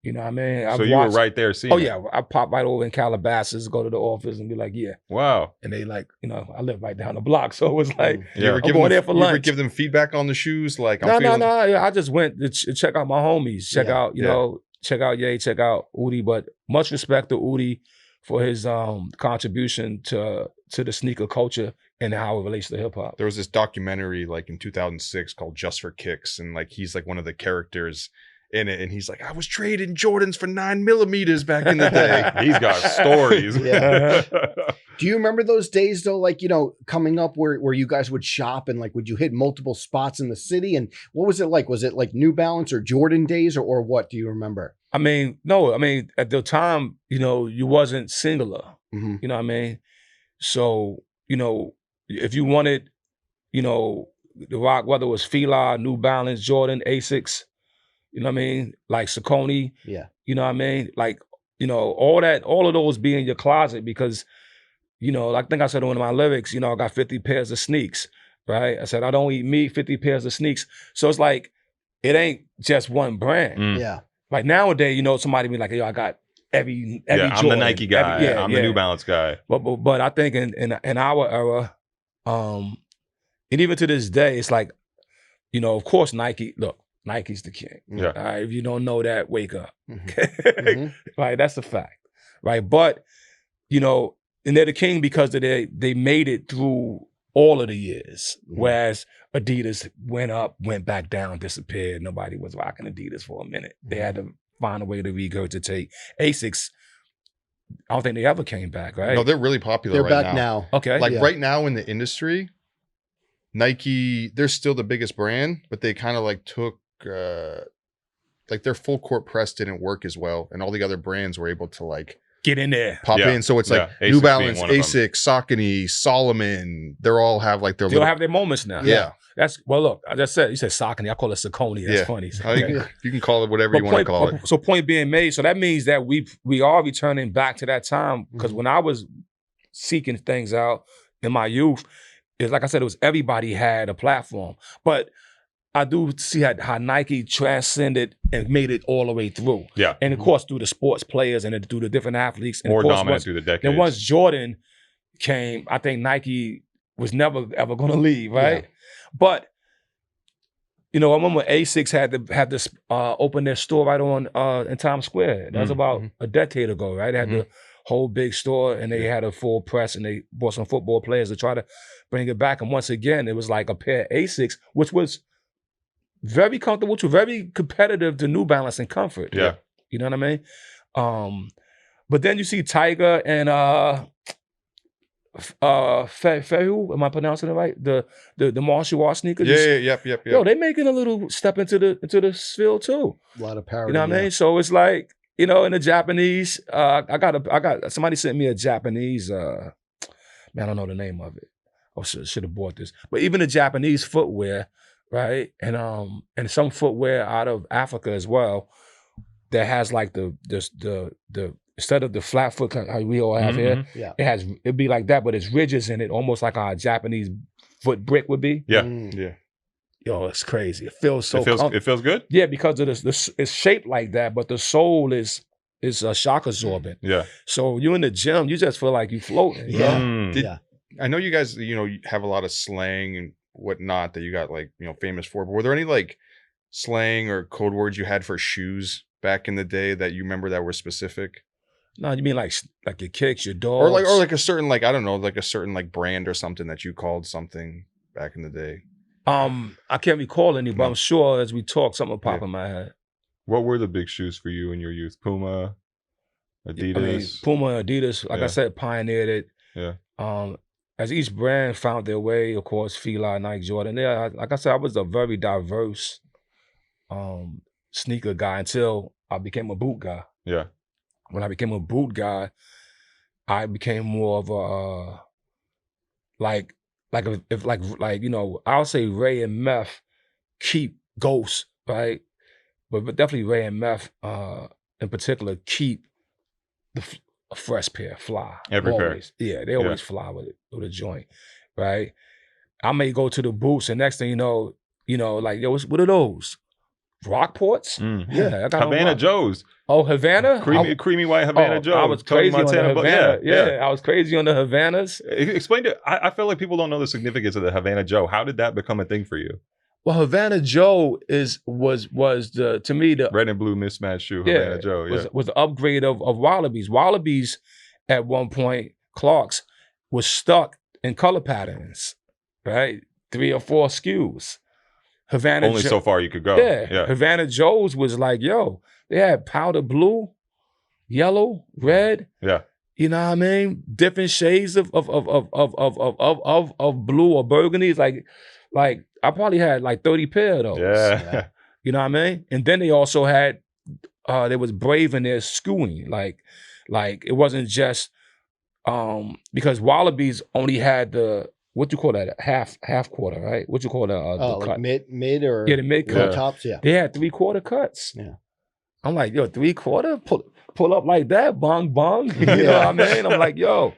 You know what I mean?
So you were right there seeing
yeah, I pop right over in Calabasas, go to the office and be like, yeah.
Wow.
And they like, I live right down the block. So it was like,
you ever
I'm going there for lunch.
You ever give them feedback on the shoes? Like,
No. I just went to check out my homies, check out Ye, check out Udi. But much respect to Udi for his contribution to the sneaker culture and how it relates to hip hop.
There was this documentary like in 2006 called Just for Kicks. And like, he's like one of the characters in it, and he's like, I was trading Jordans for 9mm back in the day.
He's got stories.
Do you remember those days though, like, coming up where you guys would shop, and like, would you hit multiple spots in the city? And what was it like? Was it like New Balance or Jordan days, or what do you remember?
I mean, no, at the time, you wasn't singular. You know what I mean? So, if you wanted, the rock, whether it was Fila, New Balance, Jordan, Asics, you know what I mean? Like Saucony.
Yeah.
You know what I mean? Like, all of those be in your closet, because, I think I said in one of my lyrics, I got 50 pairs of sneaks, right? I said, I don't eat meat, 50 pairs of sneaks. So it's like, it ain't just one brand.
Yeah.
Like nowadays, somebody be like, yo, I got every
I'm
Jordan,
the Nike guy. I'm the New Balance guy.
But I think in our era, and even to this day, it's like, of course, Nike's the king.
Yeah.
All right. If you don't know that, wake up. Right. That's a fact. Right. But, and they're the king because they made it through all of the years. Whereas Adidas went up, went back down, disappeared. Nobody was rocking Adidas for a minute. They had to find a way to regurgitate. Asics, I don't think they ever came back, right?
No, they're really popular
They're
right
back now.
Okay.
Like right now in the industry, Nike, they're still the biggest brand, but they kind of like took like their full court press didn't work as well, and all the other brands were able to like
get in there,
pop in. So it's like New Balance, Asics, Saucony, Solomon. They're all have like their.
They'll have their moments now.
Yeah.
That's look. I just said you said Saucony. I call it Saucony. That's funny.
You can call it whatever you want to call it.
So point being made. So that means that we are returning back to that time, because when I was seeking things out in my youth, it's like I said, it was everybody had a platform, but I do see how Nike transcended and made it all the way through.
Yeah.
And of course, through the sports players and through the different athletes. And
More
of course,
dominant through the decades.
Then once Jordan came, I think Nike was never ever going to leave, right? Yeah. But you know, I remember Asics had to open their store right on in Times Square. That was about a decade ago, right? They had the whole big store, and they had a full press, and they bought some football players to try to bring it back. And once again, it was like a pair of Asics, which was very comfortable to very competitive to New Balance and comfort.
Yeah.
You know what I mean? But then you see Tiger and Fehu, am I pronouncing it right? The martial art sneakers.
Yep.
Yo, they making a little step into the field too.
A lot of parity.
You know what I mean? So it's like, you know, in the Japanese, I got somebody sent me a Japanese man, I don't know the name of it. I should have bought this. But even the Japanese footwear, right? And some footwear out of Africa as well that has like the instead of the flat foot how we all have here, it'd be like that, but it's ridges in it, almost like our Japanese foot brick would be.
Yeah.
Yeah.
Yo, it's crazy. It feels so
it feels good?
Yeah, because of this it's shaped like that, but the sole is shock absorbent.
Yeah.
So you in the gym, you just feel like you floating.
Yeah.
I know you guys, you know, you have a lot of slang and whatnot that you got like, you know, famous for, but were there any like slang or code words you had for shoes back in the day that you remember that were specific?
No, you mean like your kicks, your dogs,
or like a certain like I don't know, like a certain like brand or something that you called something back in the day.
I can't recall any, but I'm sure as we talk, something will pop in my head.
What were the big shoes for you in your youth? Puma, Adidas.
I mean, Puma, Adidas, like I said, pioneered it.
Yeah.
As each brand found their way, of course, Fila, Nike, Jordan. Yeah, like I said, I was a very diverse sneaker guy until I became a boot guy.
Yeah.
When I became a boot guy, I became more of a like you know, I'll say Ray and Meth keep Ghost, right? But definitely Ray and Meth in particular keep a fresh pair, fly.
Every
always.
pair.
Yeah, they always fly with a joint, right? I may go to the boots, and next thing you know, like, yo, what are those? Rockports? Yeah, I got
Havana Joes.
Oh, Havana?
Creamy white Havana Joes.
I was crazy on the Havana.
Yeah,
I was crazy on the Havanas.
Explain to I feel like people don't know the significance of the Havana Joe. How did that become a thing for you?
Well, Havana Joe was to me the
red and blue mismatched shoe. Havana Joe
was the upgrade of Wallabies. Wallabies at one point, Clark's was stuck in color patterns, right? 3 or 4 SKUs. Havana
only so far you could go.
Yeah. Havana Joe's was like, yo, they had powder blue, yellow, red.
Yeah.
You know what I mean? Different shades of blue or burgundies. Like I probably had like 30 pair of those.
Yeah.
You know what I mean? And then they also had there was Brave in there skewing. Like it wasn't just because Wallabies only had the what you call that half quarter, right? What you call that?
Like cut? mid or
the mid cut
tops. Yeah,
they had 3/4 cuts.
Yeah,
I'm like, yo, 3/4 pull up like that, bong. You know what I mean? I'm like, yo,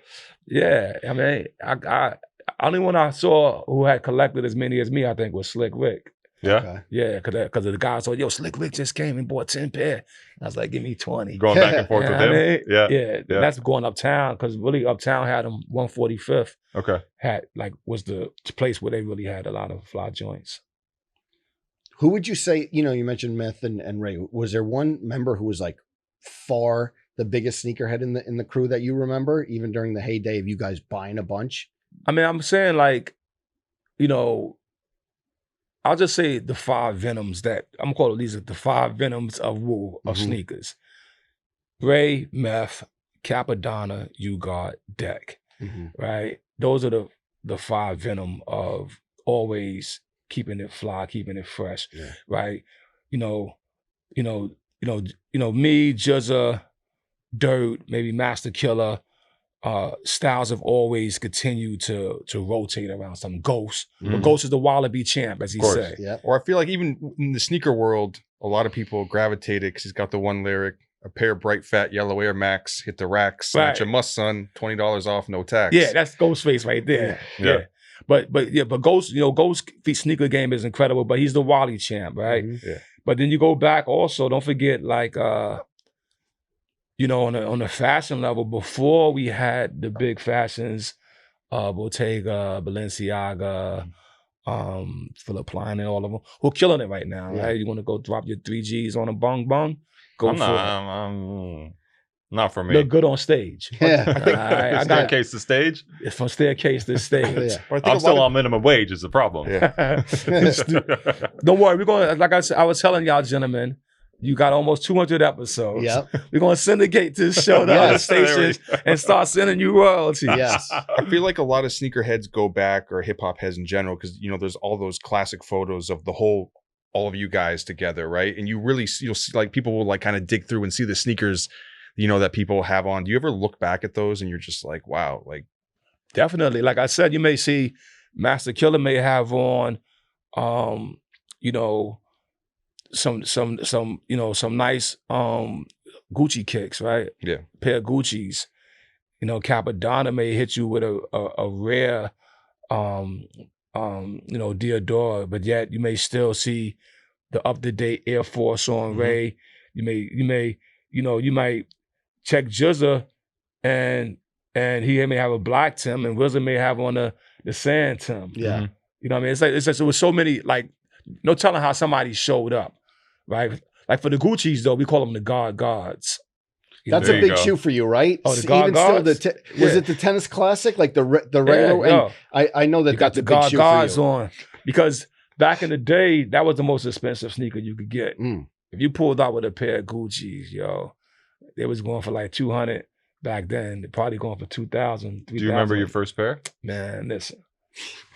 yeah. I mean, I only one I saw who had collected as many as me, I think, was Slick Rick.
Yeah,
okay. Yeah, because the guy said, yo, Slick Rick just came and bought 10 pair. I was like, give me 20.
Going back and forth with him.
I mean? Yeah. That's going uptown because really uptown had them 145th.
Okay.
Was the place where they really had a lot of fly joints.
Who would you say, you mentioned Meth and Ray. Was there one member who was like far the biggest sneakerhead in the crew that you remember, even during the heyday of you guys buying a bunch?
I mean, I'm saying like, I'll just say the 5 venoms that I'm calling these are the 5 venoms of Wu of sneakers. Ray, Meth, Capadonna, U-Guard, Deck. Right? Those are the 5 venom of always keeping it fly, keeping it fresh. Yeah. Right? Me, Juzza, Dirt, maybe Master Killer. Styles have always continued to rotate around some Ghost. But Ghost is the Wallaby champ, as he said.
Yeah. Or I feel like even in the sneaker world, a lot of people gravitated because he's got the one lyric, a pair of bright fat yellow Air Max, hit the racks, snatch a must son, $20 off, no tax.
Yeah, that's Ghostface right there.
Yeah.
But Ghost, Ghost feet sneaker game is incredible, but he's the Wally champ, right?
Yeah.
But then you go back also, don't forget, like on the fashion level, before we had the big fashions, Bottega, Balenciaga, Philip Klein and all of them, who are killing it right now, right? You want to go drop your 3Gs on a bong bong? Go for it.
Not for me.
Look good on stage.
Yeah.
I got staircase to stage.
It's from staircase to stage.
I'm still on minimum wage is the problem.
Yeah.
Don't worry, we're going, like I was telling y'all gentlemen, you got almost 200 episodes.
Yep.
We're going to syndicate this show to other stations and start sending you royalties.
Yes.
I feel like a lot of sneakerheads go back, or hip hop heads in general, because there's all those classic photos of all of you guys together, right? And you'll see like people will like kind of dig through and see the sneakers, that people have on. Do you ever look back at those and you're just like, wow, like
definitely. Like I said, you may see Master Killer may have on, some nice Gucci kicks, right?
Yeah.
Pair of Gucci's. Capadonna may hit you with a rare Diodora, but yet you may still see the up-to-date Air Force on Ray. You might check Jizza and he may have a black Tim, and RZA may have on the sand Tim.
Yeah.
You know what I mean? It's like it was so many, like, no telling how somebody showed up, right? Like for the Gucci's though, we call them the gods.
That's a big shoe for you, right?
Oh, the gods?
Was it the Tennis Classic, like the regular?
Yeah,
I know that
you got the
big shoe
gods
for you.
on, because back in the day, that was the most expensive sneaker you could get. If you pulled out with a pair of Gucci's, they was going for like 200 back then. They're probably going for 2,000.
Do you remember your first pair?
Man, listen.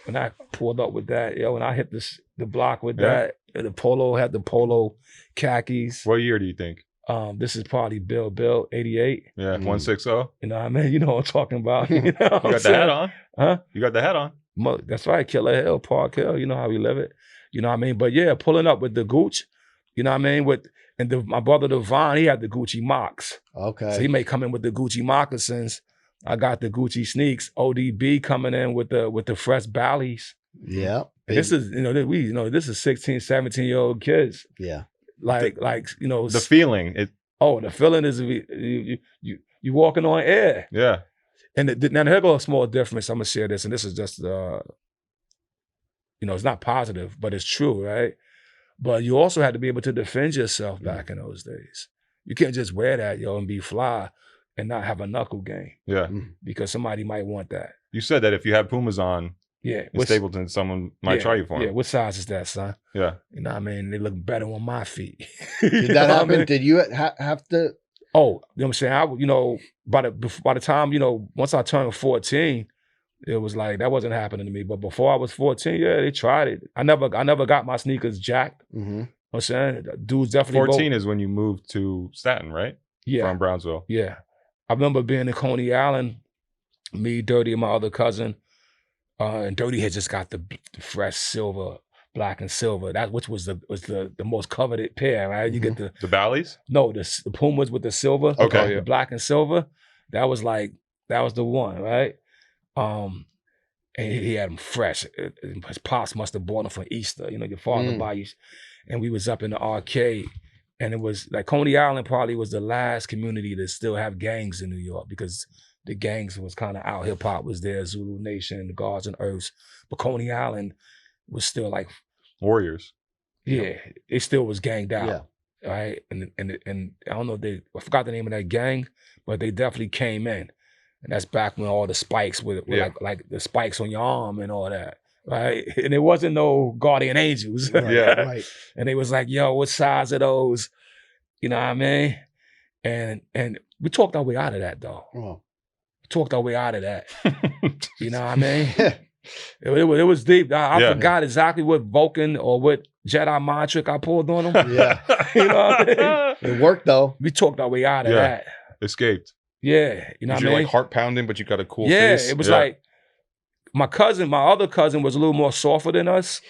When I pulled up with that, when I hit the block with that, the polo had the polo khakis.
What year do you think?
This is probably Bill 88.
Yeah, 160.
You know what I mean? You know what I'm talking about.
You got the hat on.
Huh?
You got the hat on.
That's right, Killer Hill, Park Hill. You know how we live it. You know what I mean? But yeah, pulling up with the Gooch, you know what I mean? My brother Devon, he had the Gucci mocks.
Okay.
So he may come in with the Gucci moccasins. I got the Gucci sneaks. ODB coming in with the fresh Bally's.
Yeah.
This is, this is 16, 17-year-old kids.
Yeah.
Like
the feeling.
The feeling is you walking on air.
Yeah.
And now here goes a small difference. I'm gonna share this, and this is just it's not positive, but it's true, right? But you also had to be able to defend yourself back in those days. You can't just wear that, and be fly and not have a knuckle game.
Yeah.
Because somebody might want that.
You said that if you had Pumas on, in Stapleton, someone might try you for them.
Yeah, what size is that, son?
Yeah.
You know what I mean? They look better on my feet.
Did that happen? I mean? Did you have to?
Oh, you know what I'm saying? By the time, once I turned 14, it was like, that wasn't happening to me. But before I was 14, they tried it. I never got my sneakers jacked.
Mm-hmm.
You know what I'm saying? Dudes definitely
14 is when you moved to Staten, right?
Yeah.
From Brownsville.
Yeah. I remember being in Coney Island, me, Dirty, and my other cousin. And Dirty had just got the fresh silver, black and silver. Which was the most coveted pair, right? You get the
Bally's?
No, the Pumas with the silver.
Okay,
the black and silver. That was the one, right? And he had them fresh. His pops must have bought them for Easter. Your father buy you. And we was up in the arcade, and it was like Coney Island probably was the last community to still have gangs in New York, because the gangs was kind of out. Hip hop was there, Zulu Nation, the Guards and Earths. But Coney Island was still like
Warriors.
Yeah, it still was ganged out. Yeah. Right? And I don't know if I forgot the name of that gang, but they definitely came in. And that's back when all the spikes were like the spikes on your arm and all that. Right? And it wasn't no guardian angels.
Yeah. Right.
And they was like, yo, what size are those? You know what I mean? And we talked our way out of that though.
Oh.
Talked our way out of that. You know what I mean? It was deep. I forgot exactly what Vulcan or what Jedi mind trick I pulled on them.
Yeah.
You know what I mean?
It worked though.
We talked our way out of that.
Escaped.
Yeah. You know what I mean?
You're like heart pounding, but you got a cool face.
Yeah, it was like my other cousin was a little more softer than us.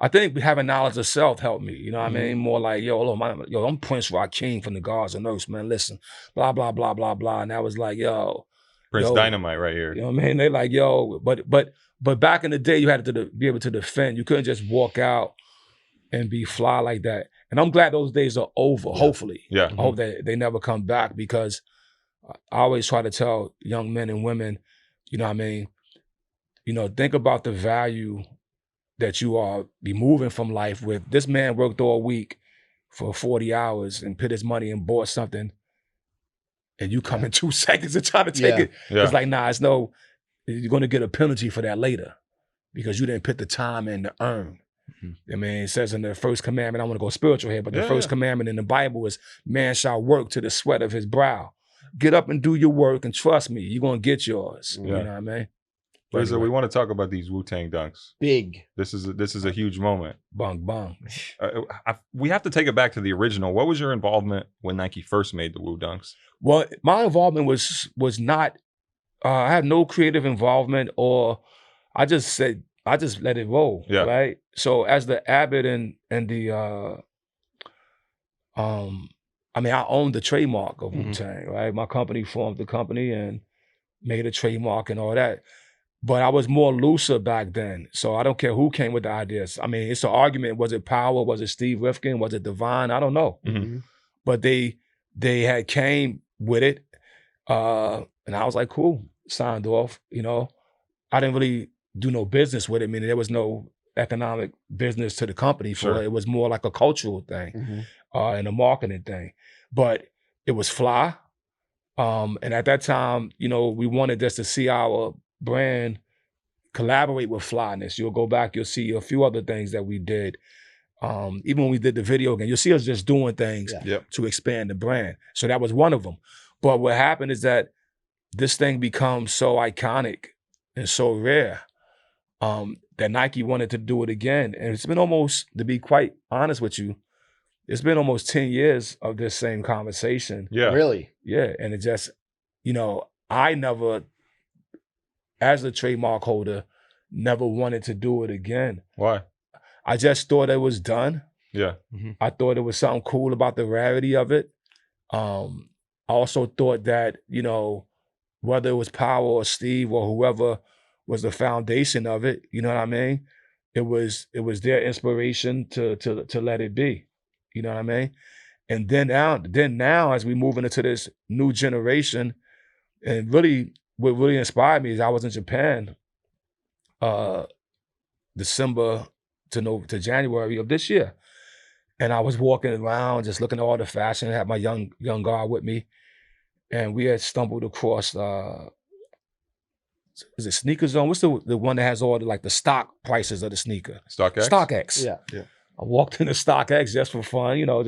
I think having knowledge of self helped me. You know what I mean? More like, I'm Prince Rakeem from the Guards and Earths, man. Listen, blah, blah, blah, blah, blah. And I was like, yo,
Prince
yo,
Dynamite right here.
You know what I mean? They like, yo, but back in the day, you had to be able to defend. You couldn't just walk out and be fly like that. And I'm glad those days are over, hopefully.
Yeah.
I hope that they never come back, because I always try to tell young men and women, you know what I mean? You know, think about the value that you are be moving from life with. This man worked all week for 40 hours and put his money and bought something, and you come in 2 seconds and try to take it.
Yeah.
It's like, nah, you're going to get a penalty for that later, because you didn't put the time in to earn. I mean, it says in the first commandment, I want to go spiritual here, but the first commandment in the Bible is, man shall work to the sweat of his brow. Get up and do your work, and trust me, you're going to get yours. You know what I mean?
RZA, we want to talk about these Wu-Tang Dunks.
Big.
This is a huge moment.
Bang, bang.
We have to take it back to the original. What was your involvement when Nike first made the Wu Dunks?
Well, my involvement was not, I had no creative involvement, or I just let it roll, right? So as the Abbott and the, I mean, I owned the trademark of Wu-Tang, right? My company formed the company and made a trademark and all that. But I was more looser back then. So I don't care who came with the ideas. I mean, it's an argument. Was it Power? Was it Steve Rifkin? Was it Divine? I don't know. But they had came with it. And I was like, cool, signed off. You know, I didn't really do no business with it. I mean, there was no economic business to the company for it. It was more like a cultural thing and a marketing thing. But it was fly. And at that time, you know, we wanted just to see our brand collaborate with flyness. You'll go back, you'll see a few other things that we did. Even when we did the video game, you'll see us just doing things to expand the brand. So that was one of them. But what happened is that this thing becomes so iconic and so rare that Nike wanted to do it again. And it's been almost, to be quite honest with you, it's been almost 10 years of this same conversation.
Yeah.
Really?
Yeah. And it just, you know, I never, as a trademark holder, never wanted to do it again.
Why?
I just thought it was done.
Yeah.
I thought it was something cool about the rarity of it. I also thought that, you know, whether it was Power or Steve or whoever was the foundation of it, you know what I mean? It was their inspiration to let it be. You know what I mean? And then now as we move into this new generation, and really what really inspired me is I was in Japan December to January of this year. And I was walking around just looking at all the fashion. I had my young guard with me. And we had stumbled across is it Sneaker Zone? What's the one that has all the stock prices of the sneaker?
StockX?
StockX.
Yeah.
I walked into StockX just for fun, you know,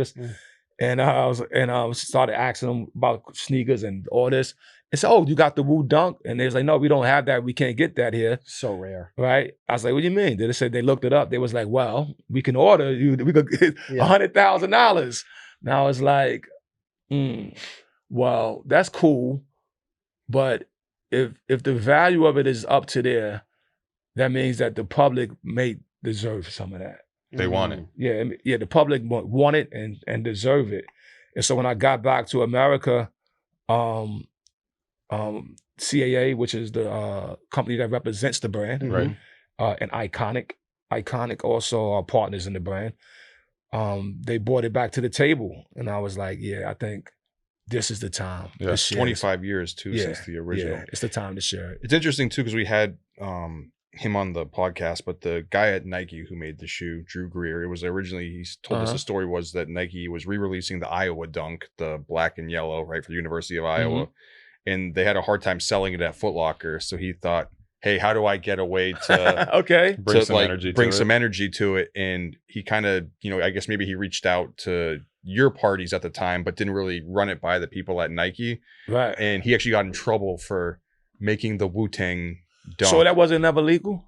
and I started asking them about sneakers and all this. And said, "Oh, you got the Wu Dunk?" And they was like, "No, we don't have that. We can't get that here."
So rare.
Right? I was like, "What do you mean?" They said they looked it up. They was like, "Well, we can order you. We could get $100,000." Now it's like, well, that's cool, but if the value of it is up to there, that means that the public may deserve some of that.
They want it.
Yeah, the public want it and deserve it. And so when I got back to America, CAA, which is the company that represents the brand,
right,
and Iconic also are partners in the brand. They brought it back to the table, and I was like, yeah, I think this is the time.
Yeah, it's 25 years too since the original.
Yeah, it's the time to share it.
It's interesting too because we had him on the podcast, but the guy at Nike who made the shoe, Drew Greer, it was originally, he told us the story was that Nike was re-releasing the Iowa Dunk, the black and yellow, right, for the University of Iowa, and they had a hard time selling it at Foot Locker, so he thought, hey, how do I get a way to
bring some
energy to it? And he kind of, I guess maybe he reached out to your parties at the time, but didn't really run it by the people at Nike.
Right.
And he actually got in trouble for making the Wu-Tang Dunk.
So that wasn't never legal?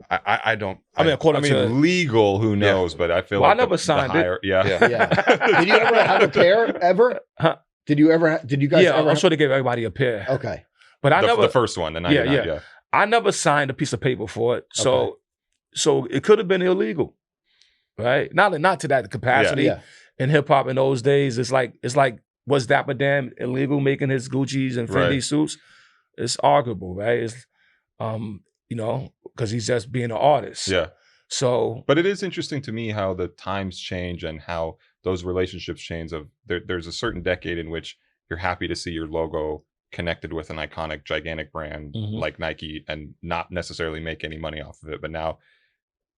I don't.
I mean,
legal, who knows? But I feel like
I never signed it.
Yeah.
Did you ever have a pair ever? Huh? Did you guys ever?
I'm sure they gave everybody a pair.
Okay.
But I never.
The first one, the 99. Yeah.
I never signed a piece of paper for it. So it could have been illegal. Right? Not to that capacity.
Yeah.
In hip hop in those days, it's like was Dapper Dan illegal making his Gucci's and Fendi suits? it's arguable, right? It's you know, because he's just being an artist.
Yeah.
So,
but it is interesting to me how the times change and how those relationships change. There's a certain decade in which you're happy to see your logo connected with an iconic, gigantic brand like Nike and not necessarily make any money off of it. But now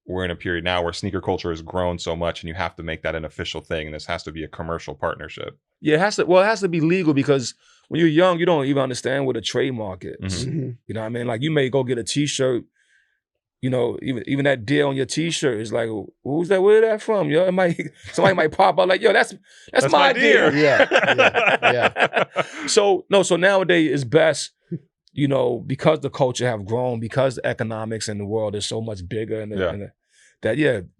we're in a period now where sneaker culture has grown so much and you have to make that an official thing. And this has to be a commercial partnership.
Yeah, it has to be legal because when you're young, you don't even understand what a trademark is. You know what I mean? Like you may go get a t-shirt, you know, even that deal on your t-shirt is like, who's that? Where that from? Yo, somebody might pop up like, yo, that's my deal.
Yeah.
So nowadays it's best, you know, because the culture have grown, because the economics in the world is so much bigger, and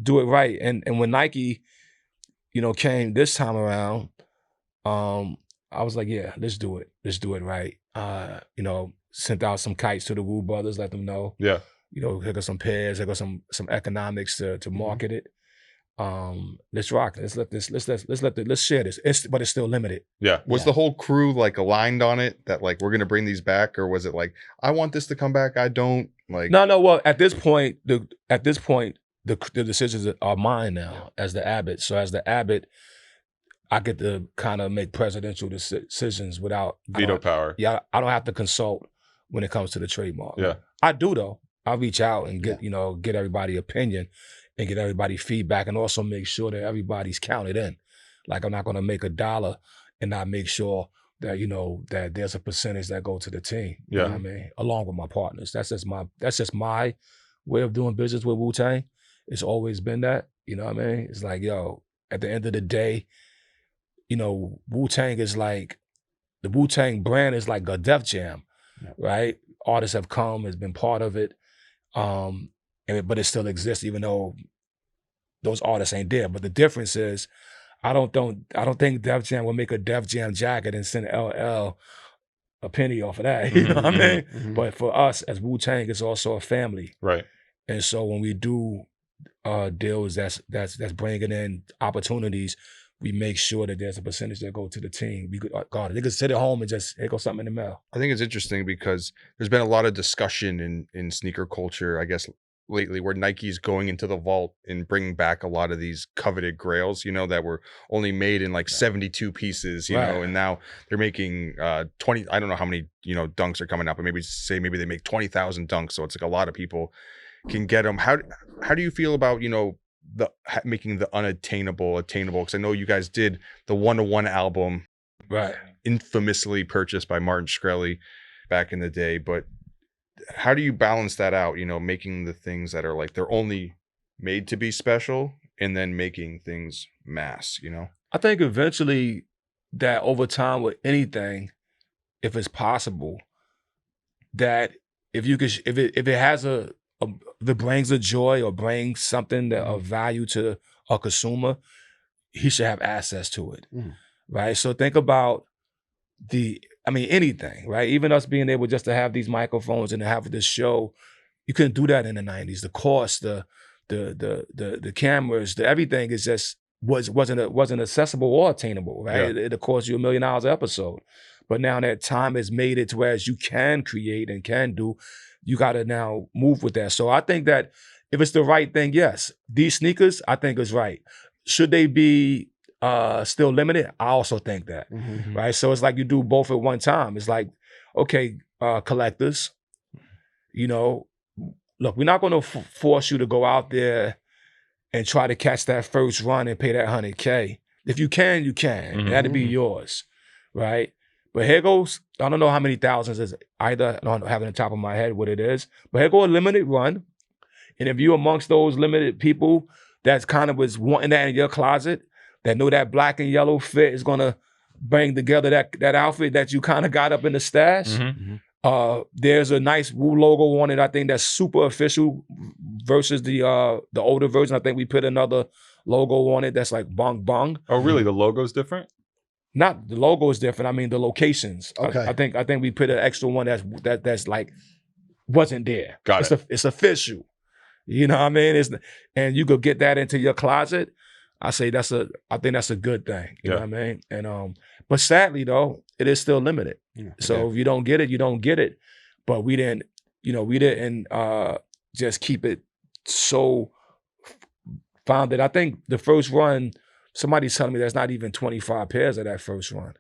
do it right. And when Nike, you know, came this time around, I was like, yeah, let's do it. Let's do it right. You know, sent out some kites to the Wu brothers, let them know.
Yeah.
You know, here go some pairs, here go some economics to market it. Let's rock it. Let's share this. But it's still limited.
Yeah. Was the whole crew like aligned on it that like we're gonna bring these back, or was it like I want this to come back? I don't like.
No. Well, at this point, the decisions are mine now as the abbot. So as the abbot, I get to kind of make presidential decisions without
veto power.
Yeah, I don't have to consult when it comes to the trademark.
Yeah,
I do though. I reach out and get everybody's opinion and get everybody feedback, and also make sure that everybody's counted in. Like I'm not going to make $1 and not make sure that, you know, that there's a percentage that go to the team. You know what I mean? Along with my partners. That's just my way of doing business with Wu-Tang. It's always been that. You know what I mean? It's like, yo, at the end of the day, you know, Wu-Tang is like, the Wu-Tang brand is like a Def Jam, right? Artists have come, has been part of it. But it still exists even though those artists ain't there. But the difference is, I don't think Def Jam will make a Def Jam jacket and send LL a penny off of that. You know what I mean? But for us as Wu-Tang, it's also a family,
right?
And so when we do deals that's bringing in opportunities, we make sure that there's a percentage that go to the team. We could, God, they could sit at home and just, here goes something in the mail.
I think it's interesting because there's been a lot of discussion in sneaker culture, I guess, lately, where Nike's going into the vault and bringing back a lot of these coveted grails, you know, that were only made in like 72 pieces, you know, and now they're making 20, I don't know how many, you know, dunks are coming up, but maybe they make 20,000 dunks. So it's like a lot of people can get them. How do you feel about, you know, making the unattainable attainable? Because I know you guys did the 1-to-1 album,
right,
infamously purchased by Martin Shkreli back in the day, but how do you balance that out, you know, making the things that are like they're only made to be special and then making things mass, you know?
I think eventually that over time with anything, if it's possible, that if it has if it brings a joy or brings something that of value to a consumer, he should have access to it, right? So think about anything, right? Even us being able just to have these microphones and to have this show, you couldn't do that in the 90s. The cost, the cameras, everything is just wasn't accessible or attainable, right? It'll cost you $1 million an episode. But now that time has made it to where you can create and can do, you got to now move with that. So I think that if it's the right thing, yes. These sneakers, I think is right. Should they be still limited? I also think that, right? So it's like you do both at one time. It's like, okay, collectors, you know, look, we're not going to force you to go out there and try to catch that first run and pay that $100K. If you can, you can. That'll be yours, right? But here goes, I don't know how many thousands is either, I don't have it on top of my head what it is, but here go a limited run. And if you're amongst those limited people that's kind of was wanting that in your closet, that know that black and yellow fit is gonna bring together that outfit that you kind of got up in the stash. There's a nice Wu logo on it. I think that's super official versus the older version. I think we put another logo on it that's like bong bong.
Oh, really? The logo's different?
Not the logo is different. I mean the locations.
Okay.
I think we put an extra one that's like wasn't there.
Got it.
It's official. You know what I mean? And you could get that into your closet. I think that's a good thing. You know what I mean? And but sadly though, it is still limited. So if you don't get it, you don't get it. But we didn't just keep it so founded. I think the first run, somebody's telling me there's not even 25 pairs of that first run.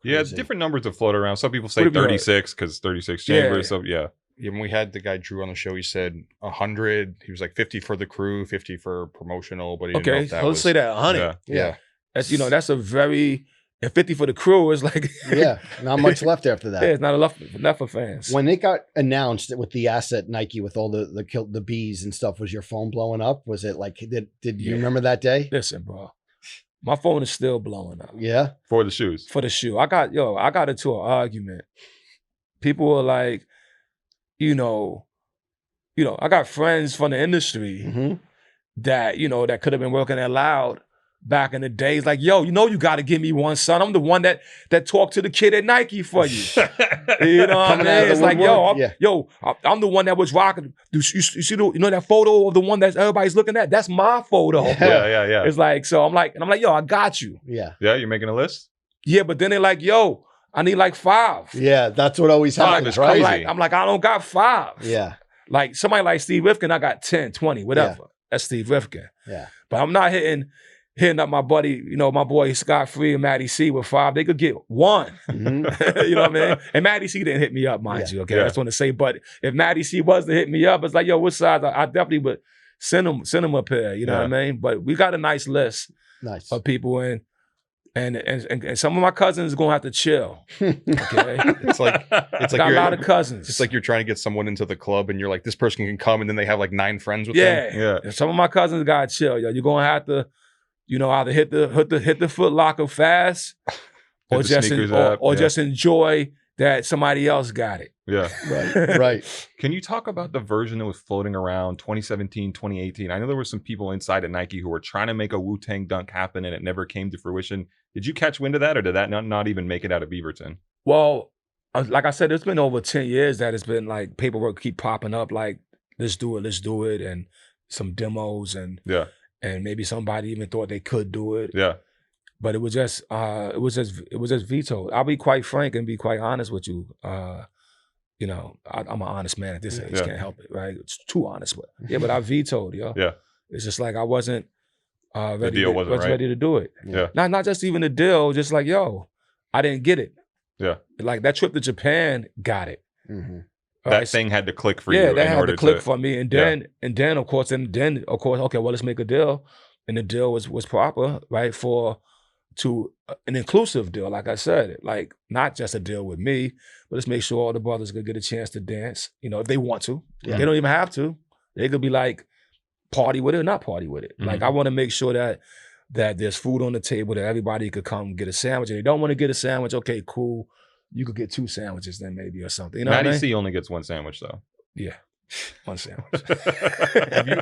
Yeah, different numbers have floated around. Some people say 36 because 36 chambers. So yeah,
when we had the guy Drew on the show, he said 100. He was like 50 for the crew, 50 for promotional. But he didn't know if that
let's say that 100.
Yeah.
That's that's a very. And 50 for the crew is like
not much left after that.
Yeah, it's not enough for fans.
When it got announced with the asset Nike with all the bees and stuff, was your phone blowing up? Was it like did you remember that day?
Listen, bro, my phone is still blowing up.
Yeah,
for the shoes.
For the shoe, I got into an argument. People were like, I got friends from the industry that that could have been working at Loud back in the days, like, yo, you got to give me one, son. I'm the one that talked to the kid at Nike for you. You know what I mean? It's like, I'm the one that was rocking. You see that photo of the one that everybody's looking at? That's my photo.
Yeah.
It's like, so I'm like, yo, I got you.
Yeah.
Yeah, you're making a list?
Yeah, but then they're like, yo, I need like 5.
Yeah, that's what always happens, right?
I'm like, I don't got 5.
Yeah.
Like somebody like Steve Rifkin, I got 10, 20, whatever. Yeah. That's Steve Rifkin.
Yeah.
But I'm not hitting up my buddy, my boy Scott Free and Matty C with 5. They could get 1. You know what I mean? And Matty C didn't hit me up, mind you. Okay, I just want to say. But if Matty C was to hit me up, it's like, yo, what size? I definitely would send him a pair. You know what I mean? But we got a nice list of people, and some of my cousins are gonna have to chill. Okay,
it's like
got a lot of cousins.
It's like you're trying to get someone into the club, and you're like, this person can come, and then they have like 9 friends with them.
Yeah. Some of my cousins gotta chill. Yo, you're gonna have to. Either hit the Foot Locker fast, or just enjoy that somebody else got it.
Yeah,
right.
Can you talk about the version that was floating around 2017, 2018? I know there were some people inside at Nike who were trying to make a Wu-Tang Dunk happen, and it never came to fruition. Did you catch wind of that, or did that not even make it out of Beaverton?
Well, like I said, it's been over 10 years that it's been like paperwork keep popping up, like let's do it, and some demos and maybe somebody even thought they could do it.
Yeah.
But it was just vetoed. I'll be quite frank and be quite honest with you. I'm an honest man at this age. Can't help it, right? It's too honest, but I vetoed, yo.
Yeah.
It's just like I wasn't ready.
The deal wasn't right.
Ready to do it.
Yeah.
Not just even the deal, just like, yo, I didn't get it.
Yeah.
Like that trip to Japan got it.
Mm-hmm.
That thing had to click for you.
Yeah, that had to click for me. And then of course, okay, well, let's make a deal. And the deal was proper, right? To an inclusive deal, like I said, like not just a deal with me, but let's make sure all the brothers could get a chance to dance, if they want to. Yeah. They don't even have to. They could be like, party with it or not party with it. Mm-hmm. Like I want to make sure that there's food on the table, that everybody could come get a sandwich. And they don't want to get a sandwich, okay, cool. You could get 2 sandwiches then maybe or something. You know
Matty
what I mean?
C only gets 1 sandwich though.
Yeah. 1 sandwich.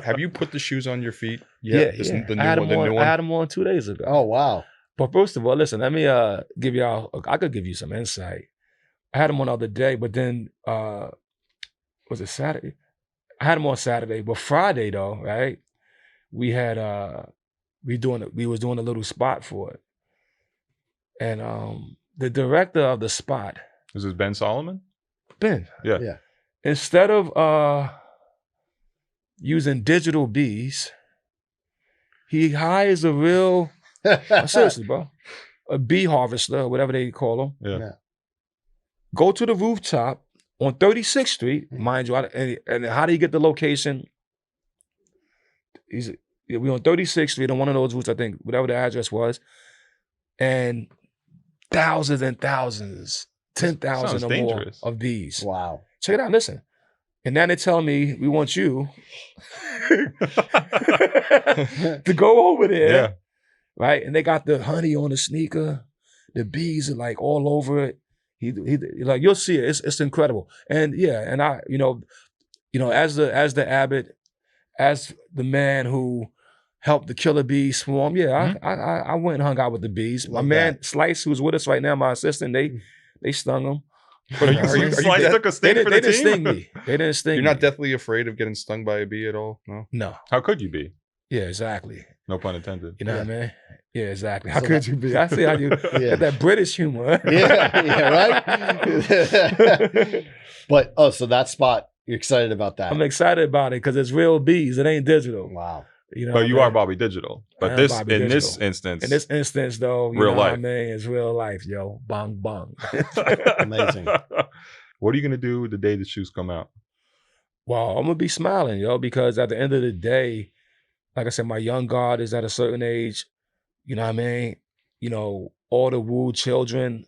Have you put the shoes on your feet?
Yeah. The new one? I had them on 2 days ago.
Oh, wow.
But first of all, listen, let me give y'all, I could give you some insight. I had them on the other day, but then, was it Saturday? I had them on Saturday, but Friday though, right? We had, we was doing a little spot for it. And the director of the spot.
Is this Ben Solomon?
Ben.
Yeah.
Instead of using digital bees, he hires a real, seriously, bro, a bee harvester, whatever they call them.
Yeah.
Go to the rooftop on 36th Street, mind you, and how do you get the location? We on 36th Street on one of those routes, I think, whatever the address was, and thousands and thousands, 10,000 or more of bees.
Wow.
Check it out, listen. And now they tell me, we want you to go over there, right? And they got the honey on the sneaker. The bees are like all over it. He like, you'll see it. It's incredible. And and I, as the abbot, as the man who helped the killer bees swarm, I went and hung out with the bees. My man Slice, who's with us right now, my assistant, they stung him.
But Slice took a sting for the team?
They didn't sting me. They didn't sting me.
You're not deathly afraid of getting stung by a bee at all? No?
No.
How could you be?
Yeah, exactly.
No pun intended.
You know what I mean? Yeah, exactly. How could you be? I see how you got that British humor.
Right. But so that spot, you're excited about that?
I'm excited about it because it's real bees. It ain't digital.
Wow.
You know,
But you are Bobby Digital. But this
Bobby
in
Digital.
this instance,
though, you
real
know
life.
what I mean? It's real life, yo. Bong bong.
Amazing.
What are you gonna do the day the shoes come out?
Well, I'm gonna be smiling, yo, because at the end of the day, like I said, my young God is at a certain age. You know what I mean? You know, all the Wu children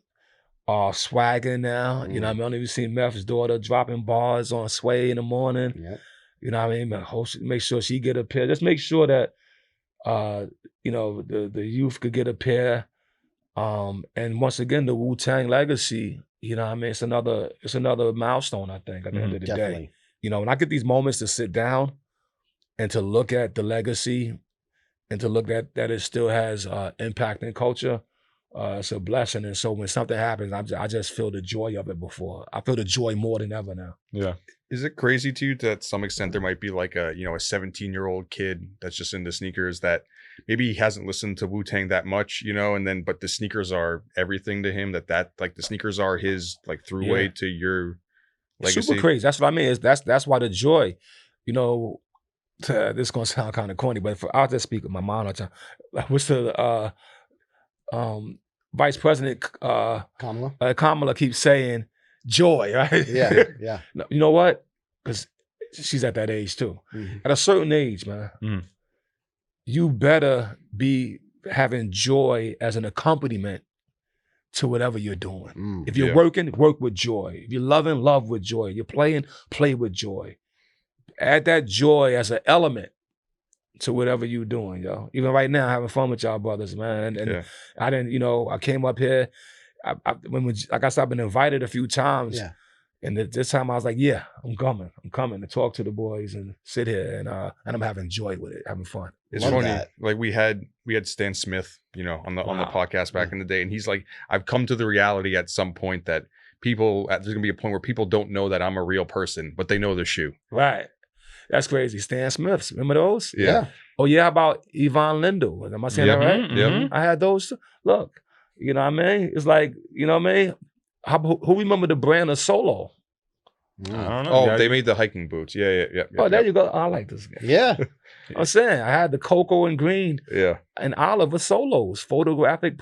are swagging now. You know what I mean? I don't even see Meth's daughter dropping bars on Sway in the morning.
Yep.
You know what I mean? Make sure she get a pair. Just make sure that you know, the youth could get a pair. And once again, the Wu-Tang legacy, you know what I mean? It's another milestone, I think, at the end of the day. You know, when I get these moments to sit down and to look at the legacy and to look at that it still has impact in culture, it's a blessing. And so when something happens, I just feel the joy of it before. I feel the joy more than ever now.
Yeah.
Is it crazy to you that to some extent there might be like a 17-year-old kid that's just into sneakers that maybe he hasn't listened to Wu-Tang that much, but the sneakers are everything to him, that like the sneakers are his like throughway to your legacy?
Super crazy. That's what I mean. That's why the joy, you know, this is gonna sound kind of corny, but I'll just speak with my mind all the time. What's the Vice President Kamala keeps saying joy, right?
Yeah, yeah.
You know what? Because she's at that age too. At a certain age, man, you better be having joy as an accompaniment to whatever you're doing. If you're working, work with joy. If you're loving, love with joy. You're playing, play with joy. Add that joy as an element to whatever you're doing, yo. Even right now, having fun with y'all brothers, man. And I didn't, I came up here. Like I said, I've been invited a few times. Yeah. And this time I was like, yeah, I'm coming to talk to the boys and sit here and I'm having joy with it, having fun.
It's funny. Like we had Stan Smith, on the podcast back in the day, and he's like, I've come to the reality at some point that there's gonna be a point where people don't know that I'm a real person, but they know the shoe.
Right. That's crazy. Stan Smiths, remember those?
Yeah.
Oh yeah, how about Yvonne Lindell? Am I saying that right?
Yeah.
I had those. Look, you know what I mean? It's like, you know what I mean? Who remember the brand of Solo?
I don't know.
Oh, they made the hiking boots. Yeah.
Oh, there you go. I like this guy.
Yeah.
I'm saying I had the cocoa and green and olive with Solos, photographic,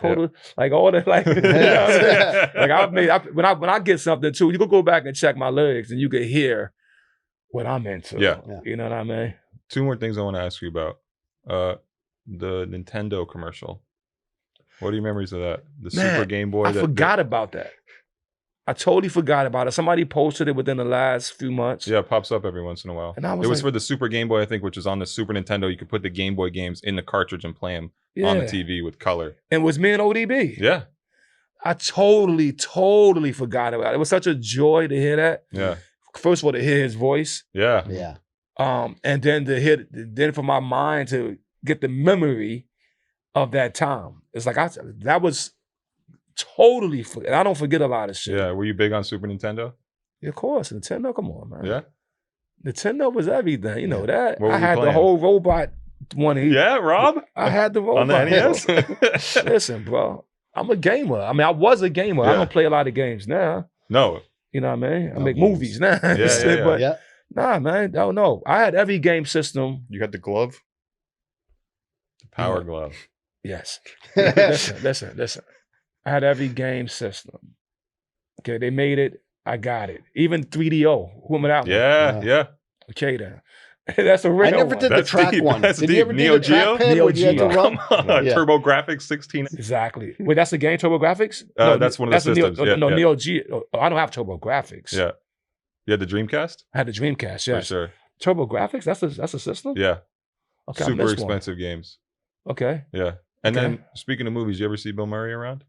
like all that, like, you know like when I get something too, you can go back and check my lyrics and you can hear what I'm into.
Yeah.
You know what I mean?
Two more things I want to ask you about. The Nintendo commercial. What are your memories of that? The Super Game Boy.
I forgot about that. I totally forgot about it. Somebody posted it within the last few months.
Yeah, it pops up every once in a while.
And it was
for the Super Game Boy, I think, which was on the Super Nintendo. You could put the Game Boy games in the cartridge and play them on the TV with color.
And it was me and ODB.
Yeah.
I totally forgot about it. It was such a joy to hear that.
Yeah.
First of all, to hear his voice.
Yeah.
Yeah.
And then then for my mind to get the memory of that time. It's like that was totally, and I don't forget a lot of shit.
Yeah, were you big on Super Nintendo?
Yeah, of course, Nintendo. Come on, man.
Yeah,
Nintendo was everything. You know that.
What
I had the whole robot one.
Yeah, Rob.
I had the robot
on the NES.
Listen, bro, I'm a gamer. I mean, I was a gamer. I don't play a lot of games now.
No,
you know what I mean. I make movies now.
But
nah, man. I don't know. I had every game system.
You had the glove.
The Power Glove.
Yes. Listen. I had every game system. Okay, they made it. I got it. Even 3DO. Who am I out?
Yeah.
Okay, then. That's a real
I never did the track one. Did you ever do the trackpad
Neo
where you had to run?
TurboGrafx 16.
Exactly. Wait, that's the game, TurboGrafx?
No, that's one of the systems.
Neo Geo. I don't have TurboGrafx.
Yeah. You had the Dreamcast?
I had the Dreamcast, yes.
For sure.
TurboGrafx? That's a system?
Yeah.
Okay,
super expensive games.
Okay.
Yeah. And then, speaking of movies, you ever see Bill Murray around?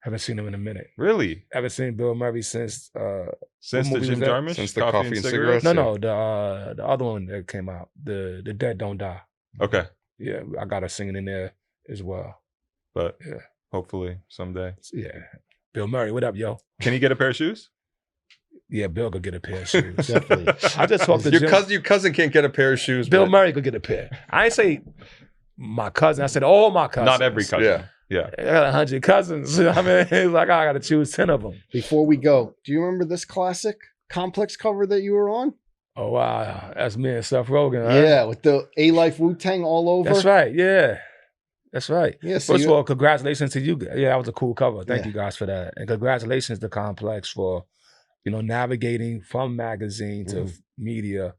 Haven't seen him in a minute.
Really?
Haven't seen Bill Murray since
the Jim Jarmusch?
Since the Coffee and Cigarettes?
No, the other one that came out, the Dead Don't Die.
Okay.
Yeah, I got her singing in there as well.
But hopefully someday.
Yeah. Bill Murray, what up, yo?
Can he get a pair of shoes?
Yeah, Bill could get a pair of shoes.
Definitely.
I just talked to
your cousin can't get a pair of shoes.
Bill Murray could get a pair. I ain't say my cousin. I said, all my cousins.
Not every cousin. Yeah.
I got 100 cousins. I mean, it's like, I got to choose 10 of them.
Before we go, do you remember this classic Complex cover that you were on?
Oh, wow. That's me and Seth Rogen. Right?
Yeah, with the A-Life Wu-Tang all over.
That's right. Yeah. That's right.
Yeah, so
First of all, congratulations to you. Yeah, that was a cool cover. Thank you guys for that. And congratulations to Complex for, navigating from magazine to media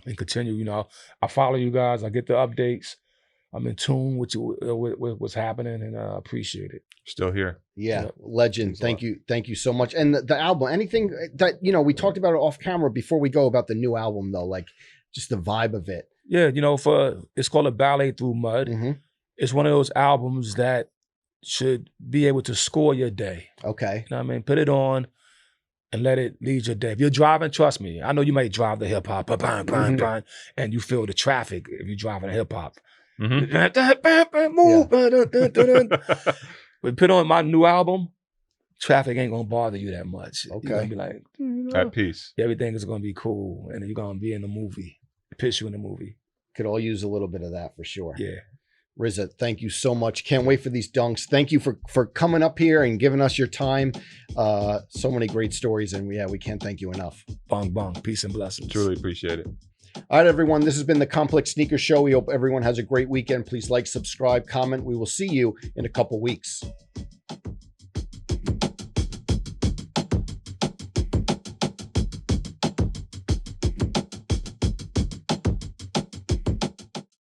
and continue. I follow you guys. I get the updates. I'm in tune with what's happening, and I appreciate it.
Still here.
Yeah, legend. Thank you so much. And the album, anything that we talked about it off camera before we go about the new album though, like just the vibe of it.
Yeah, it's called A Ballet Through Mud. It's one of those albums that should be able to score your day.
Okay.
You know what I mean? Put it on and let it lead your day. If you're driving, trust me, I know you might drive the hip hop, and you feel the traffic if you're driving a hip hop. But put on my new album, traffic ain't gonna bother you that much.
Okay.
You're gonna be like,
at peace.
Everything is gonna be cool, and you're gonna be in the movie. Pitch you in the movie.
Could all use a little bit of that for sure.
Yeah.
RZA, thank you so much. Can't wait for these dunks. Thank you for coming up here and giving us your time. So many great stories, and we can't thank you enough.
Bong bong. Peace and blessings.
Truly appreciate it.
All right, everyone. This has been the Complex Sneaker Show. We hope everyone has a great weekend. Please like, subscribe, comment. We will see you in a couple weeks.